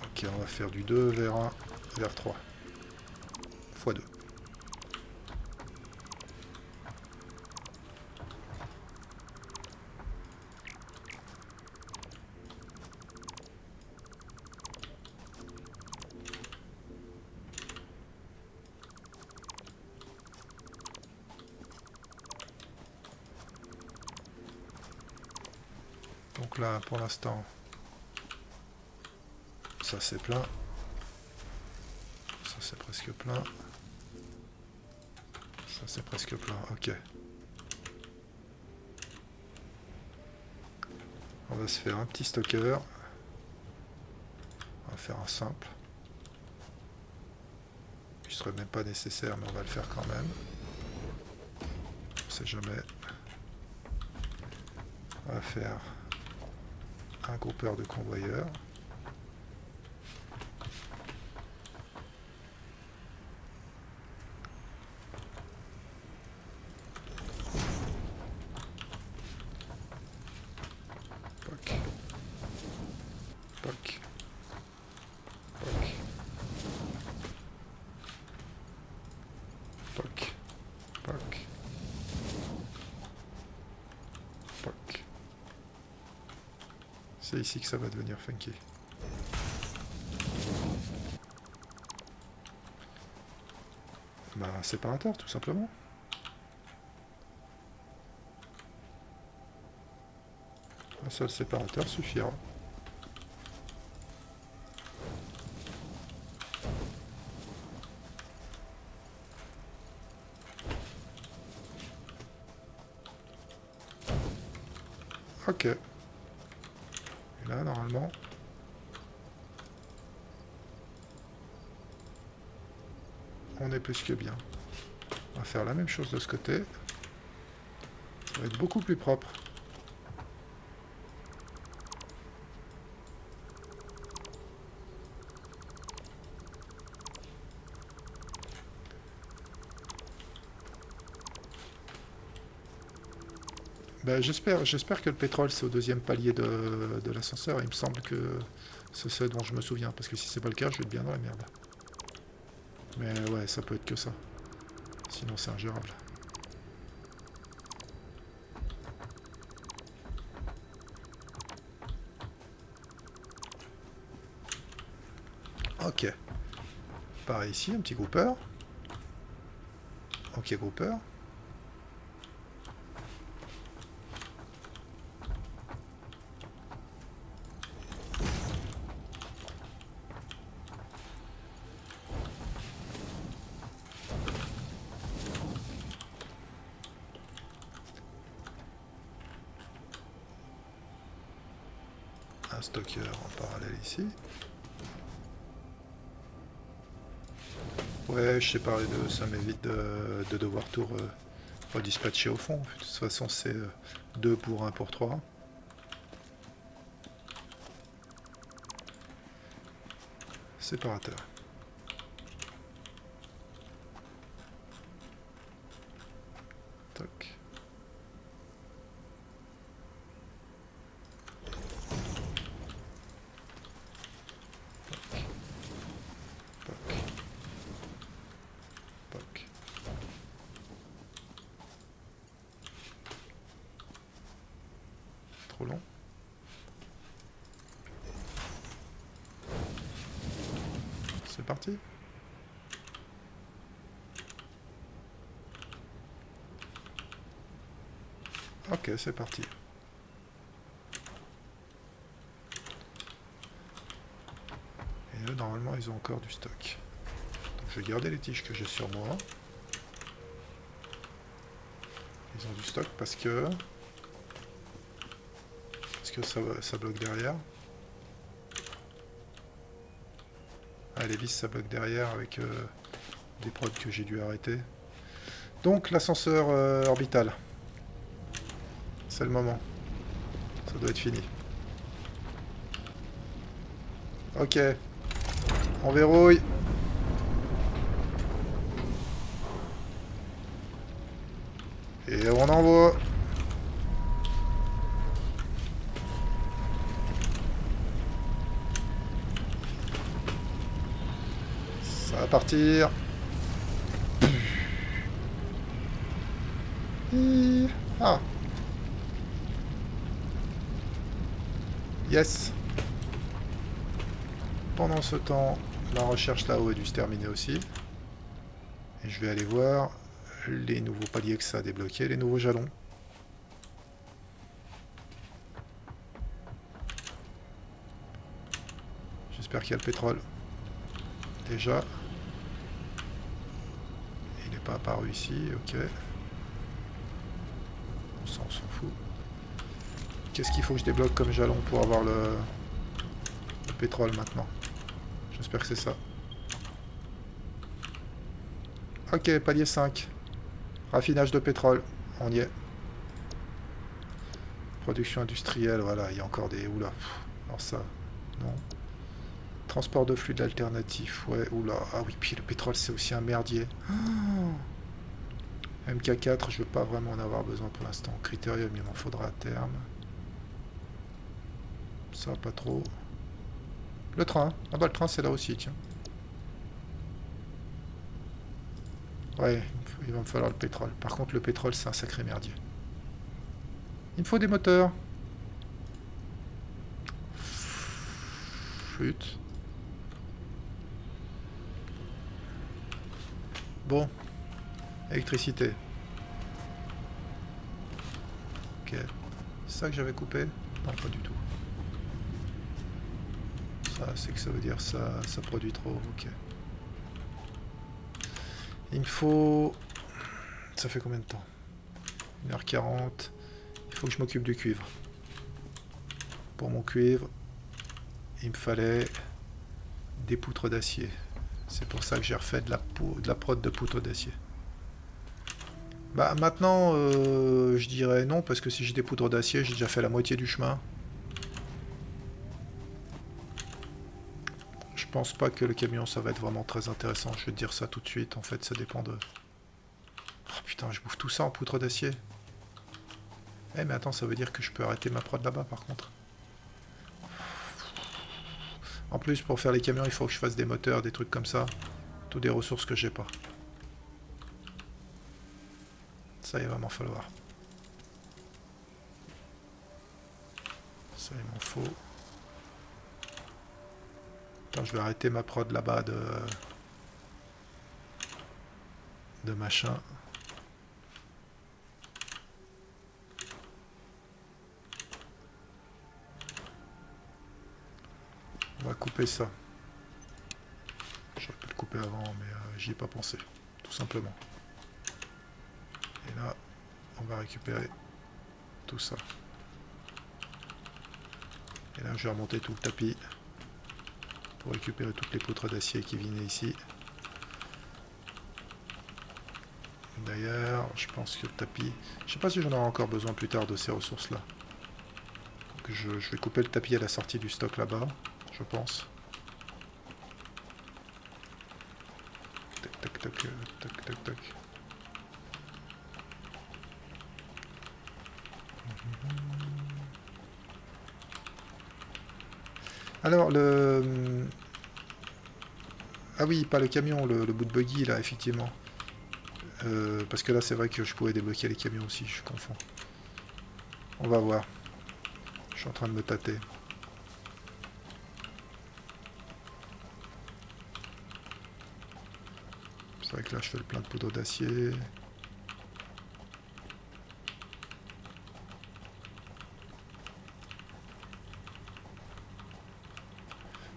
Ok, on va faire du 2 vers 1, vers 3. x 2. Donc là, pour l'instant, ça c'est plein. Ça c'est presque plein. Ça c'est presque plein, ok. On va se faire un petit stocker. On va faire un simple. Il serait même pas nécessaire, mais on va le faire quand même. On sait jamais. On va faire un groupeur de convoyeurs. Poc. Poc. Poc. Poc. Poc. Poc. C'est ici que ça va devenir funky. Bah, un séparateur, tout simplement. Un seul séparateur suffira. Ok. Et là, normalement... on est plus que bien. On va faire la même chose de ce côté. Ça va être beaucoup plus propre. Ben, j'espère que le pétrole c'est au deuxième palier de l'ascenseur. Il me semble que c'est ce dont je me souviens. Parce que si c'est pas le cas, je vais être bien dans la merde. Mais ouais, ça peut être que ça. Sinon c'est ingérable. Ok. Pareil ici, un petit groupeur. Ok, groupeur. Un stocker en parallèle ici. Ouais, je sais parler de ça, m'évite de devoir tout redispatcher au fond. De toute façon, c'est 2 pour 1 pour 3. Séparateur. Toc. Poc. Poc. Trop long. C'est parti. Ok, c'est parti. Et eux, normalement, ils ont encore du stock. Donc, je vais garder les tiges que j'ai sur moi. Ils ont du stock parce que ça bloque derrière. Ah, les vis, ça bloque derrière avec des prods que j'ai dû arrêter. Donc, l'ascenseur orbital. C'est le moment. Ça doit être fini. Ok. On verrouille. Et on envoie. Ça va partir. Ah. Yes. Pendant ce temps, la recherche là-haut a dû se terminer aussi. Et je vais aller voir les nouveaux paliers que ça a débloqué, les nouveaux jalons. J'espère qu'il y a le pétrole. Déjà. Il n'est pas apparu ici, ok. On s'en fout. Qu'est-ce qu'il faut que je débloque comme jalon pour avoir le pétrole maintenant? J'espère que c'est ça. Ok, palier 5. Raffinage de pétrole. On y est. Production industrielle, voilà, il y a encore des... Oula. Alors ça, non. Transport de fluide alternatif, ouais, oula. Ah oui, puis le pétrole, c'est aussi un merdier. MK4, je ne veux pas vraiment en avoir besoin pour l'instant. Critérium, il m'en faudra à terme. Ça, pas trop. Le train. Ah bah le train, c'est là aussi, tiens. Ouais, il va me falloir le pétrole. Par contre, le pétrole, c'est un sacré merdier. Il me faut des moteurs. Flûte. Bon. Électricité. Ok. C'est ça que j'avais coupé? Non, pas du tout. Ça, c'est que ça veut dire ça produit trop. Ok. Il me faut... Ça fait combien de temps? 1h40. Il faut que je m'occupe du cuivre. Pour mon cuivre, il me fallait des poutres d'acier. C'est pour ça que j'ai refait de la prod de poutres d'acier. Bah maintenant, je dirais non, parce que si j'ai des poutres d'acier, j'ai déjà fait la moitié du chemin. Je pense pas que le camion, ça va être vraiment très intéressant. Je vais te dire ça tout de suite. En fait, ça dépend de... Oh putain, je bouffe tout ça en poutre d'acier. Eh mais attends, ça veut dire que je peux arrêter ma prod là-bas, par contre. En plus, pour faire les camions, il faut que je fasse des moteurs, des trucs comme ça. Toutes des ressources que j'ai pas. Ça, il va m'en falloir. Ça, il m'en faut. Attends, je vais arrêter ma prod là-bas de machin. On va couper ça. J'aurais pu le couper avant, mais j'y ai pas pensé. Tout simplement. Et là, on va récupérer tout ça. Et là, je vais remonter tout le tapis pour récupérer toutes les poutres d'acier qui venaient ici. D'ailleurs, je pense que le tapis... Je sais pas si j'en aurai encore besoin plus tard de ces ressources-là. Donc je vais couper le tapis à la sortie du stock là-bas, je pense. tac, tac, tac, tac. Alors, le... Ah oui, pas le camion, le bout de buggy, là, effectivement. Parce que là, c'est vrai que je pourrais débloquer les camions aussi, je confonds. On va voir. Je suis en train de me tâter. C'est vrai que là, je fais le plein de poudre d'acier.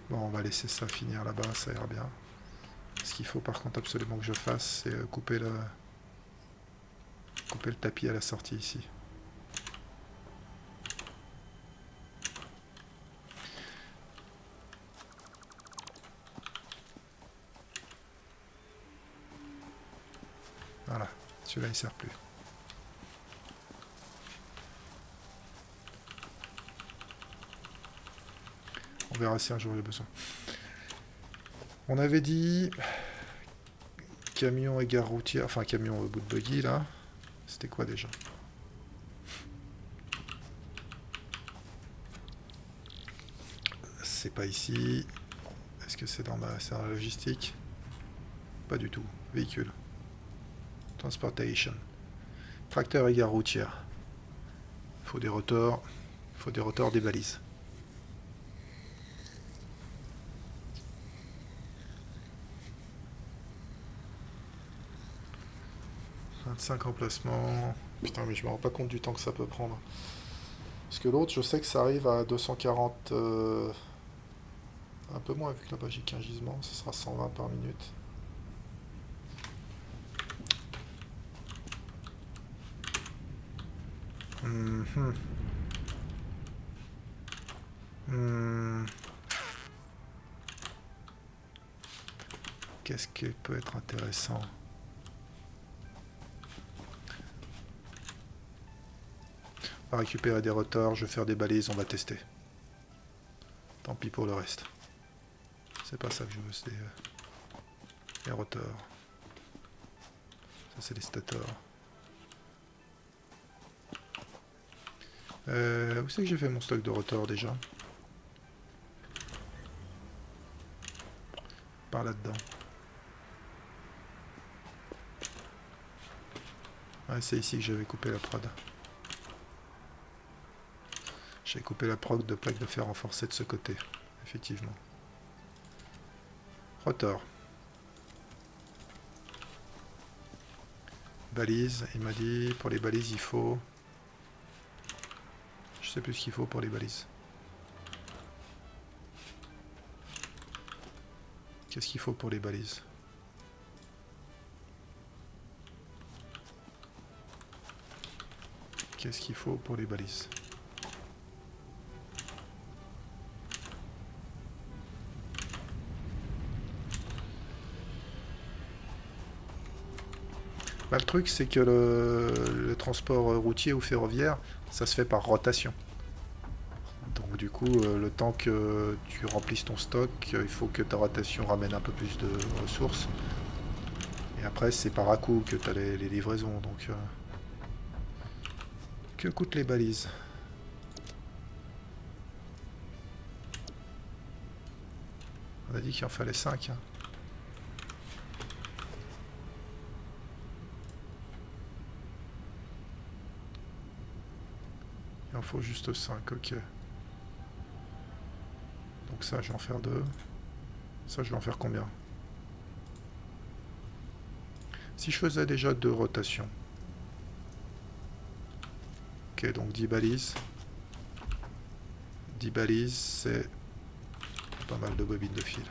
Bon, on va laisser ça finir là-bas, ça ira bien. Ce qu'il faut par contre absolument que je fasse, c'est couper le tapis à la sortie ici. Voilà, celui-là il sert plus. On verra si un jour il y a besoin. On avait dit camion et gare routière, enfin camion au bout de buggy là. C'était quoi déjà? C'est pas ici. Est-ce que c'est dans la logistique? Pas du tout. Véhicule. Transportation. Tracteur et gare routière. Il faut des rotors. Il faut des rotors, des balises. 25 emplacements. Putain, mais je me rends pas compte du temps que ça peut prendre. Parce que l'autre, je sais que ça arrive à 240... un peu moins, avec là-bas j'ai qu'un gisement. Ce sera 120 par minute. Mhm. Qu'est-ce qui peut être intéressant? On va récupérer des rotors, je vais faire des balises, on va tester. Tant pis pour le reste. C'est pas ça que je veux, c'est les rotors. Ça c'est les stators. Où c'est que j'ai fait mon stock de rotors déjà? Par là-dedans. Ouais, c'est ici que j'avais coupé la prod. J'ai coupé la prod de plaque de fer renforcée de ce côté, effectivement. Rotor. Balises, il m'a dit, pour les balises il faut... Je sais plus ce qu'il faut pour les balises. Qu'est-ce qu'il faut pour les balises? Qu'est-ce qu'il faut pour les balises? Bah, le truc, c'est que le transport routier ou ferroviaire, ça se fait par rotation. Donc du coup, le temps que tu remplisses ton stock, il faut que ta rotation ramène un peu plus de ressources. Et après, c'est par à-coup que tu as les livraisons. Donc, que coûtent les balises? On a dit qu'il en fallait 5. Hein. Il en faut juste 5, ok. Donc ça, je vais en faire 2. Ça, je vais en faire combien? Si je faisais déjà 2 rotations. Ok, donc 10 balises. 10 balises, c'est pas mal de bobines de fil.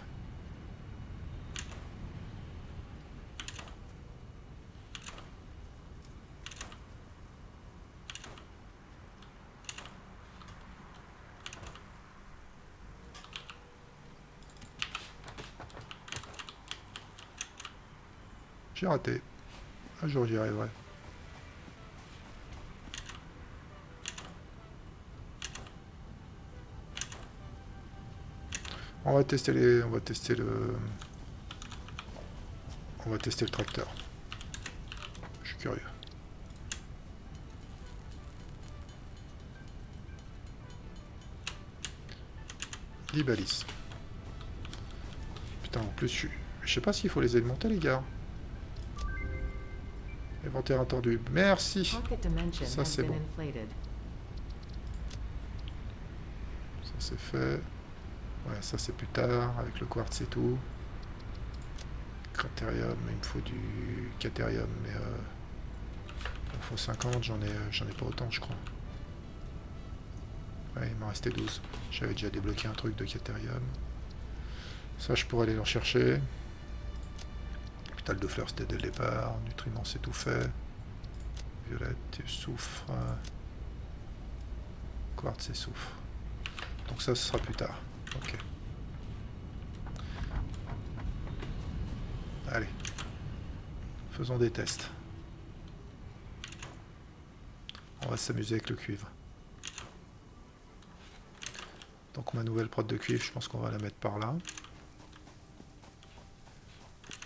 J'ai raté. Un jour j'y arriverai. On va tester le... On va tester le tracteur. Je suis curieux. 10 balises. Putain, en plus, je sais pas s'il faut les élémenter, les gars. Inventaire attendu. Merci. Pocket dimension Ça, has c'est been bon. inflated. Ça, c'est fait. Ouais, ça, c'est plus tard, avec le quartz et tout. Cratérium, il me faut du catérium, mais il me faut 50, j'en ai pas autant, je crois. Ouais, il m'en restait 12. J'avais déjà débloqué un truc de catérium. Ça, je pourrais aller le chercher. Pétale de fleurs, c'était dès le départ. Nutriments, c'est tout fait. Violette et soufre. Quartz et soufre. Donc ça, ce sera plus tard. Ok. Allez. Faisons des tests. On va s'amuser avec le cuivre. Donc ma nouvelle prod de cuivre, je pense qu'on va la mettre par là.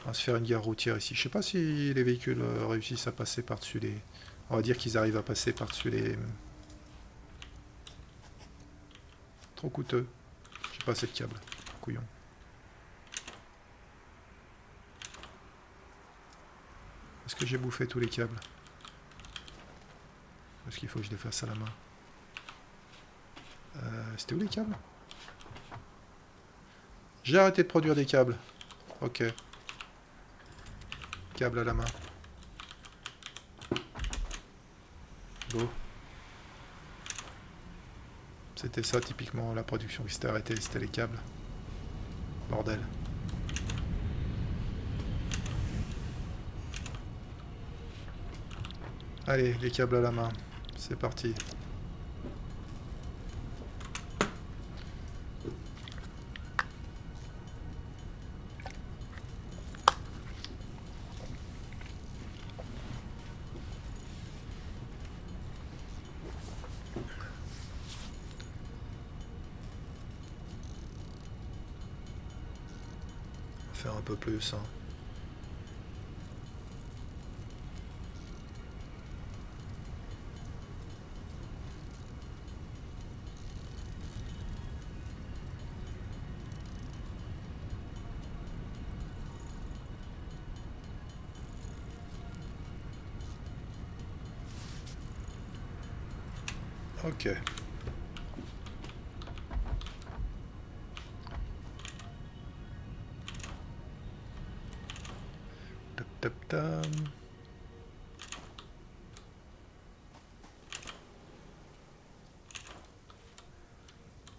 On va se faire une gare routière ici. Je sais pas si les véhicules réussissent à passer par-dessus les... On va dire qu'ils arrivent à passer par-dessus les... Trop coûteux. J'ai pas assez de câbles. Couillon. Est-ce que j'ai bouffé tous les câbles? Est-ce qu'il faut que je les fasse à la main? C'était où les câbles? J'ai arrêté de produire des câbles. Ok. Câbles à la main. Beau. C'était ça typiquement la production qui s'était arrêtée, c'était les câbles. Bordel. Allez, les câbles à la main. C'est parti. Faire un peu plus, hein. Ok. Tap tap tam.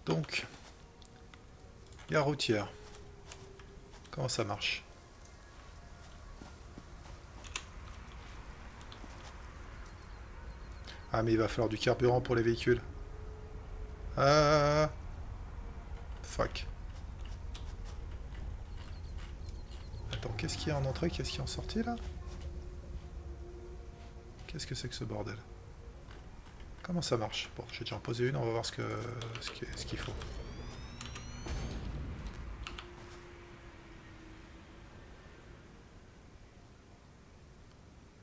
Donc, gare routière. Comment ça marche? Ah, mais il va falloir du carburant pour les véhicules. Ah. Fuck. Attends, qu'est-ce qu'il y a en entrée? Qu'est-ce qu'il y a en sortie, là? Qu'est-ce que c'est que ce bordel? Comment ça marche? Bon, j'ai déjà en posé une, on va voir ce qu'il faut.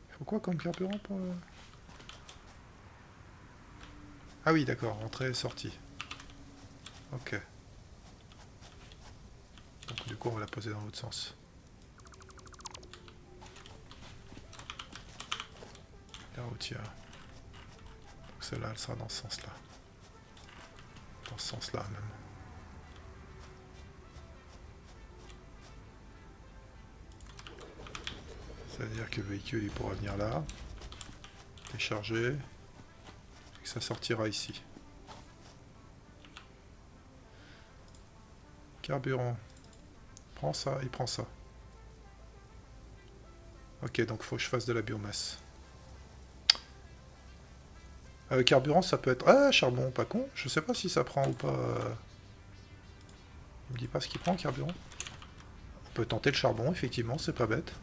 Il faut quoi comme carburant pour... Ah oui, d'accord, entrée et sortie. Ok. Donc du coup, on va la poser dans l'autre sens. La routière. Donc celle-là, elle sera dans ce sens-là. Dans ce sens-là, même. Ça veut dire que le véhicule, il pourra venir là. Décharger. Et que ça sortira ici. Carburant. Prends ça, il prend ça. Ok, donc faut que je fasse de la biomasse. Carburant, ça peut être... Ah, charbon, pas con. Je sais pas si ça prend ou pas. Il me dit pas ce qu'il prend, carburant. On peut tenter le charbon, effectivement, c'est pas bête.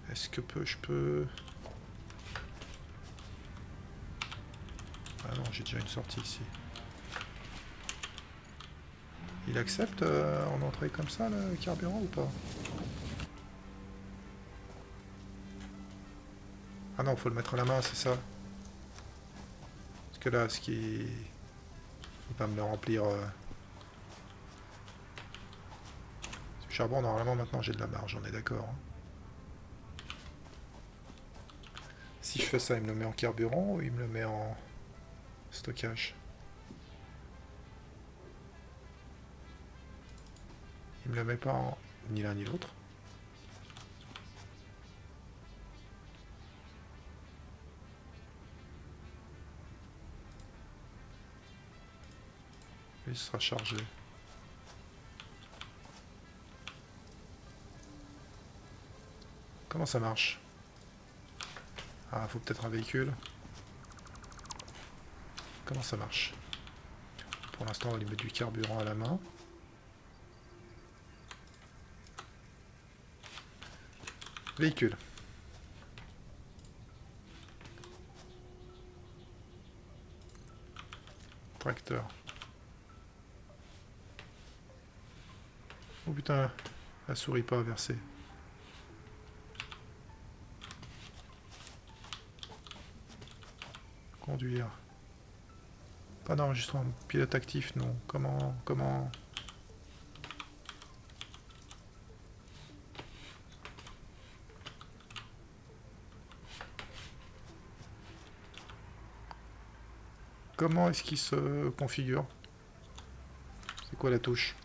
Est-ce que je peux... Ah non, j'ai déjà une sortie ici. Il accepte en entrée comme ça, le carburant, ou pas? Ah non, faut le mettre à la main, c'est ça. Parce que là, ce qui... Il va me le remplir... Ce charbon, normalement, maintenant, j'ai de la marge, on est d'accord. Hein. Si je fais ça, il me le met en carburant ou il me le met en stockage? Il me le met pas en... ni l'un ni l'autre. Il sera chargé. Comment ça marche? Ah, faut peut-être un véhicule. Comment ça marche? Pour l'instant, on va lui mettre du carburant à la main. Véhicule. Tracteur. Oh putain, la souris pas inversée. Conduire. Pas d'enregistrement. Pilote actif, non. Comment... Comment est-ce qu'il se configure? C'est quoi la touche?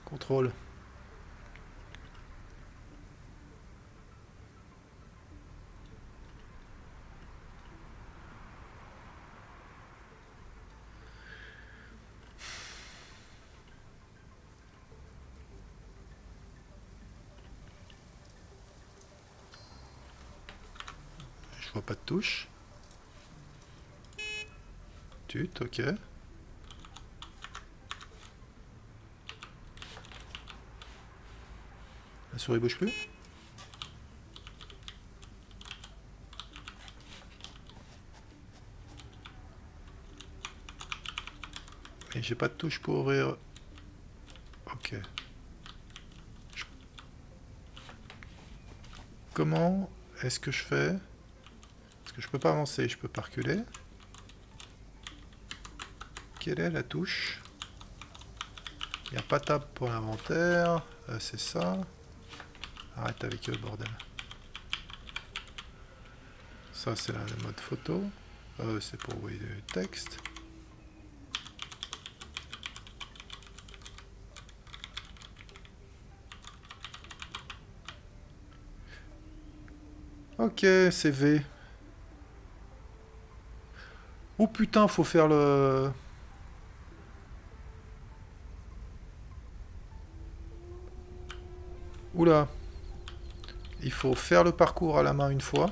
Contrôle. Je vois pas de touche. Tut, ok. La souris bouge plus? Et j'ai pas de touche pour ouvrir. Ok. Comment est-ce que je fais? Parce que je peux pas avancer, je peux pas reculer. Quelle est la touche? Il n'y a pas tab pour l'inventaire. C'est ça. Arrête avec eux, bordel. Ça, c'est le mode photo. C'est pour envoyer du texte. Ok, c'est V. Oh putain, faut faire le... Oula. Il faut faire le parcours à la main une fois.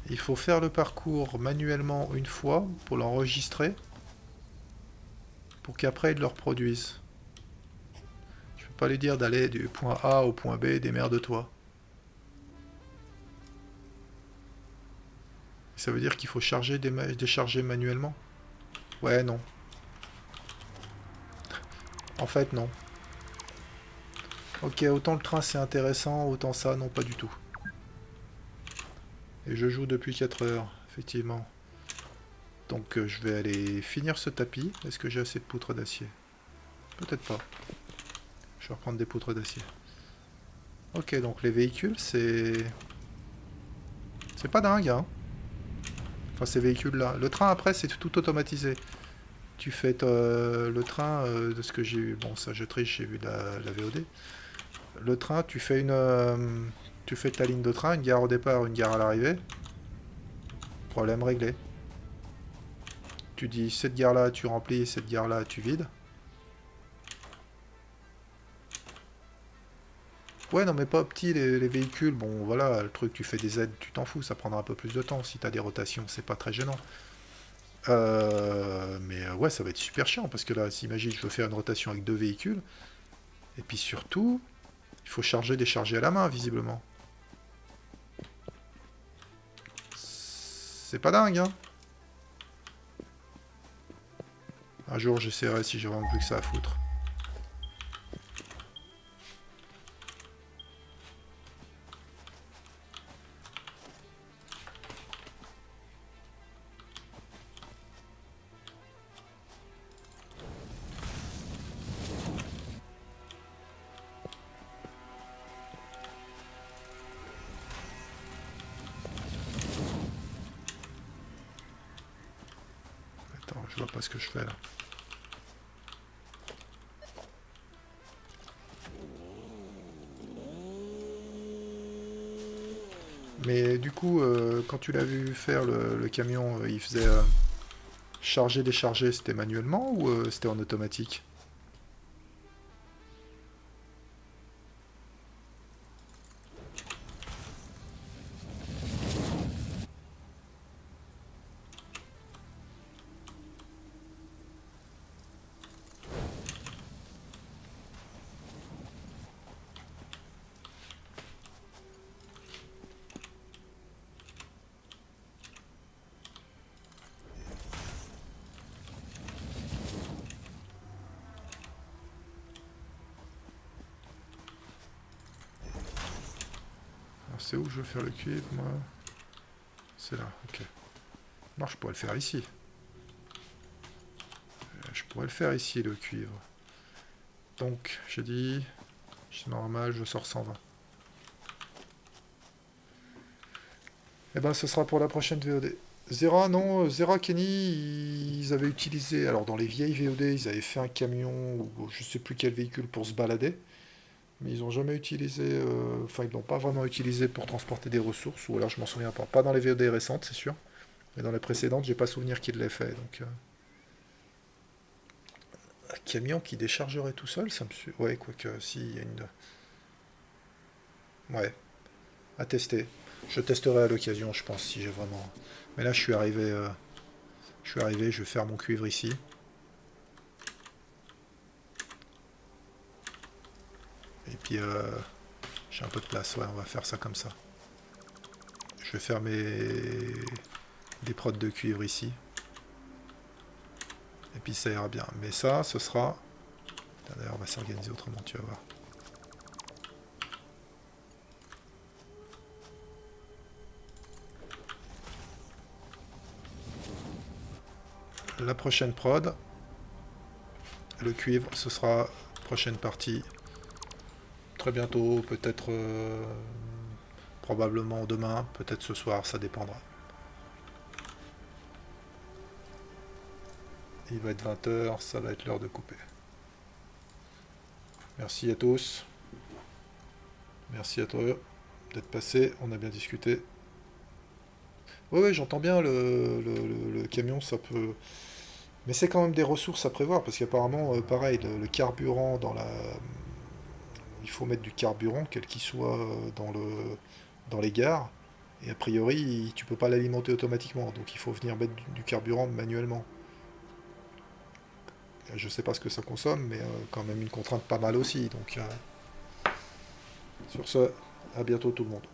Il faut faire le parcours manuellement une fois pour l'enregistrer. Pour qu'après il le reproduise. Je peux pas lui dire d'aller du point A au point B, démerde-toi. Ça veut dire qu'il faut charger, décharger manuellement? Ouais, non. En fait, non. Ok, autant le train c'est intéressant, autant ça, non, pas du tout. Et je joue depuis 4 heures, effectivement. Donc je vais aller finir ce tapis. Est-ce que j'ai assez de poutres d'acier? Peut-être pas. Je vais reprendre des poutres d'acier. Ok, donc les véhicules, c'est... C'est pas dingue, hein. Enfin, ces véhicules-là. Le train, après, c'est tout automatisé. Tu fais le train, de ce que j'ai eu... Bon, ça, je triche, j'ai vu la VOD. Le train, tu fais une... tu fais ta ligne de train, une gare au départ, une gare à l'arrivée. Problème réglé. Tu dis, cette gare-là, tu remplis, cette gare-là, tu vides. Ouais, non, mais pas petits, les véhicules. Bon, voilà, le truc, tu fais des aides, tu t'en fous, ça prendra un peu plus de temps. Si t'as des rotations, c'est pas très gênant. Mais ouais, ça va être super chiant, parce que là, s'imagine, je veux faire une rotation avec 2 véhicules. Et puis surtout, il faut charger, décharger à la main, visiblement. C'est pas dingue, hein. Un jour, j'essaierai si j'ai vraiment plus que ça à foutre. Attends, je vois pas ce que je fais là. Mais du coup, quand tu l'as vu faire le camion, il faisait charger, décharger, c'était manuellement ou c'était en automatique? Alors c'est où je veux faire le cuivre, moi? C'est là, ok. Non, je pourrais le faire ici. Je pourrais le faire ici, le cuivre. Donc, j'ai dit... C'est normal, je sors 120. Eh ben, ce sera pour la prochaine VOD. Zera, non, Zera, Kenny, ils avaient utilisé... Alors, dans les vieilles VOD, ils avaient fait un camion, ou je sais plus quel véhicule, pour se balader. Mais ils n'ont jamais utilisé... Enfin, ils l'ont pas vraiment utilisé pour transporter des ressources, ou alors je m'en souviens pas. Pas dans les VOD récentes, c'est sûr. Mais dans les précédentes, j'ai pas souvenir qu'ils l'aient fait, donc... Un camion qui déchargerait tout seul, ça me suit. Ouais, quoique, si, il y a une... Ouais, à tester. Je testerai à l'occasion, je pense, si j'ai vraiment... Mais là, je suis arrivé, je vais faire mon cuivre ici. Et puis, j'ai un peu de place, ouais, on va faire ça comme ça. Je vais faire des prods de cuivre ici. Et puis ça ira bien. Mais ça, ce sera... D'ailleurs, on va s'organiser autrement, tu vas voir. La prochaine prod, le cuivre, ce sera prochaine partie. Très bientôt, peut-être probablement demain, peut-être ce soir, ça dépendra. Il va être 20 h, ça va être l'heure de couper. Merci à tous. Merci à toi d'être passé, on a bien discuté. Ouais, j'entends bien le camion, ça peut... Mais c'est quand même des ressources à prévoir, parce qu'apparemment, pareil, le carburant dans la... Il faut mettre du carburant, quel qu'il soit, dans les gares. Et a priori, tu peux pas l'alimenter automatiquement, donc il faut venir mettre du carburant manuellement. Je sais pas ce que ça consomme, mais quand même une contrainte pas mal aussi. Donc, sur ce, à bientôt tout le monde.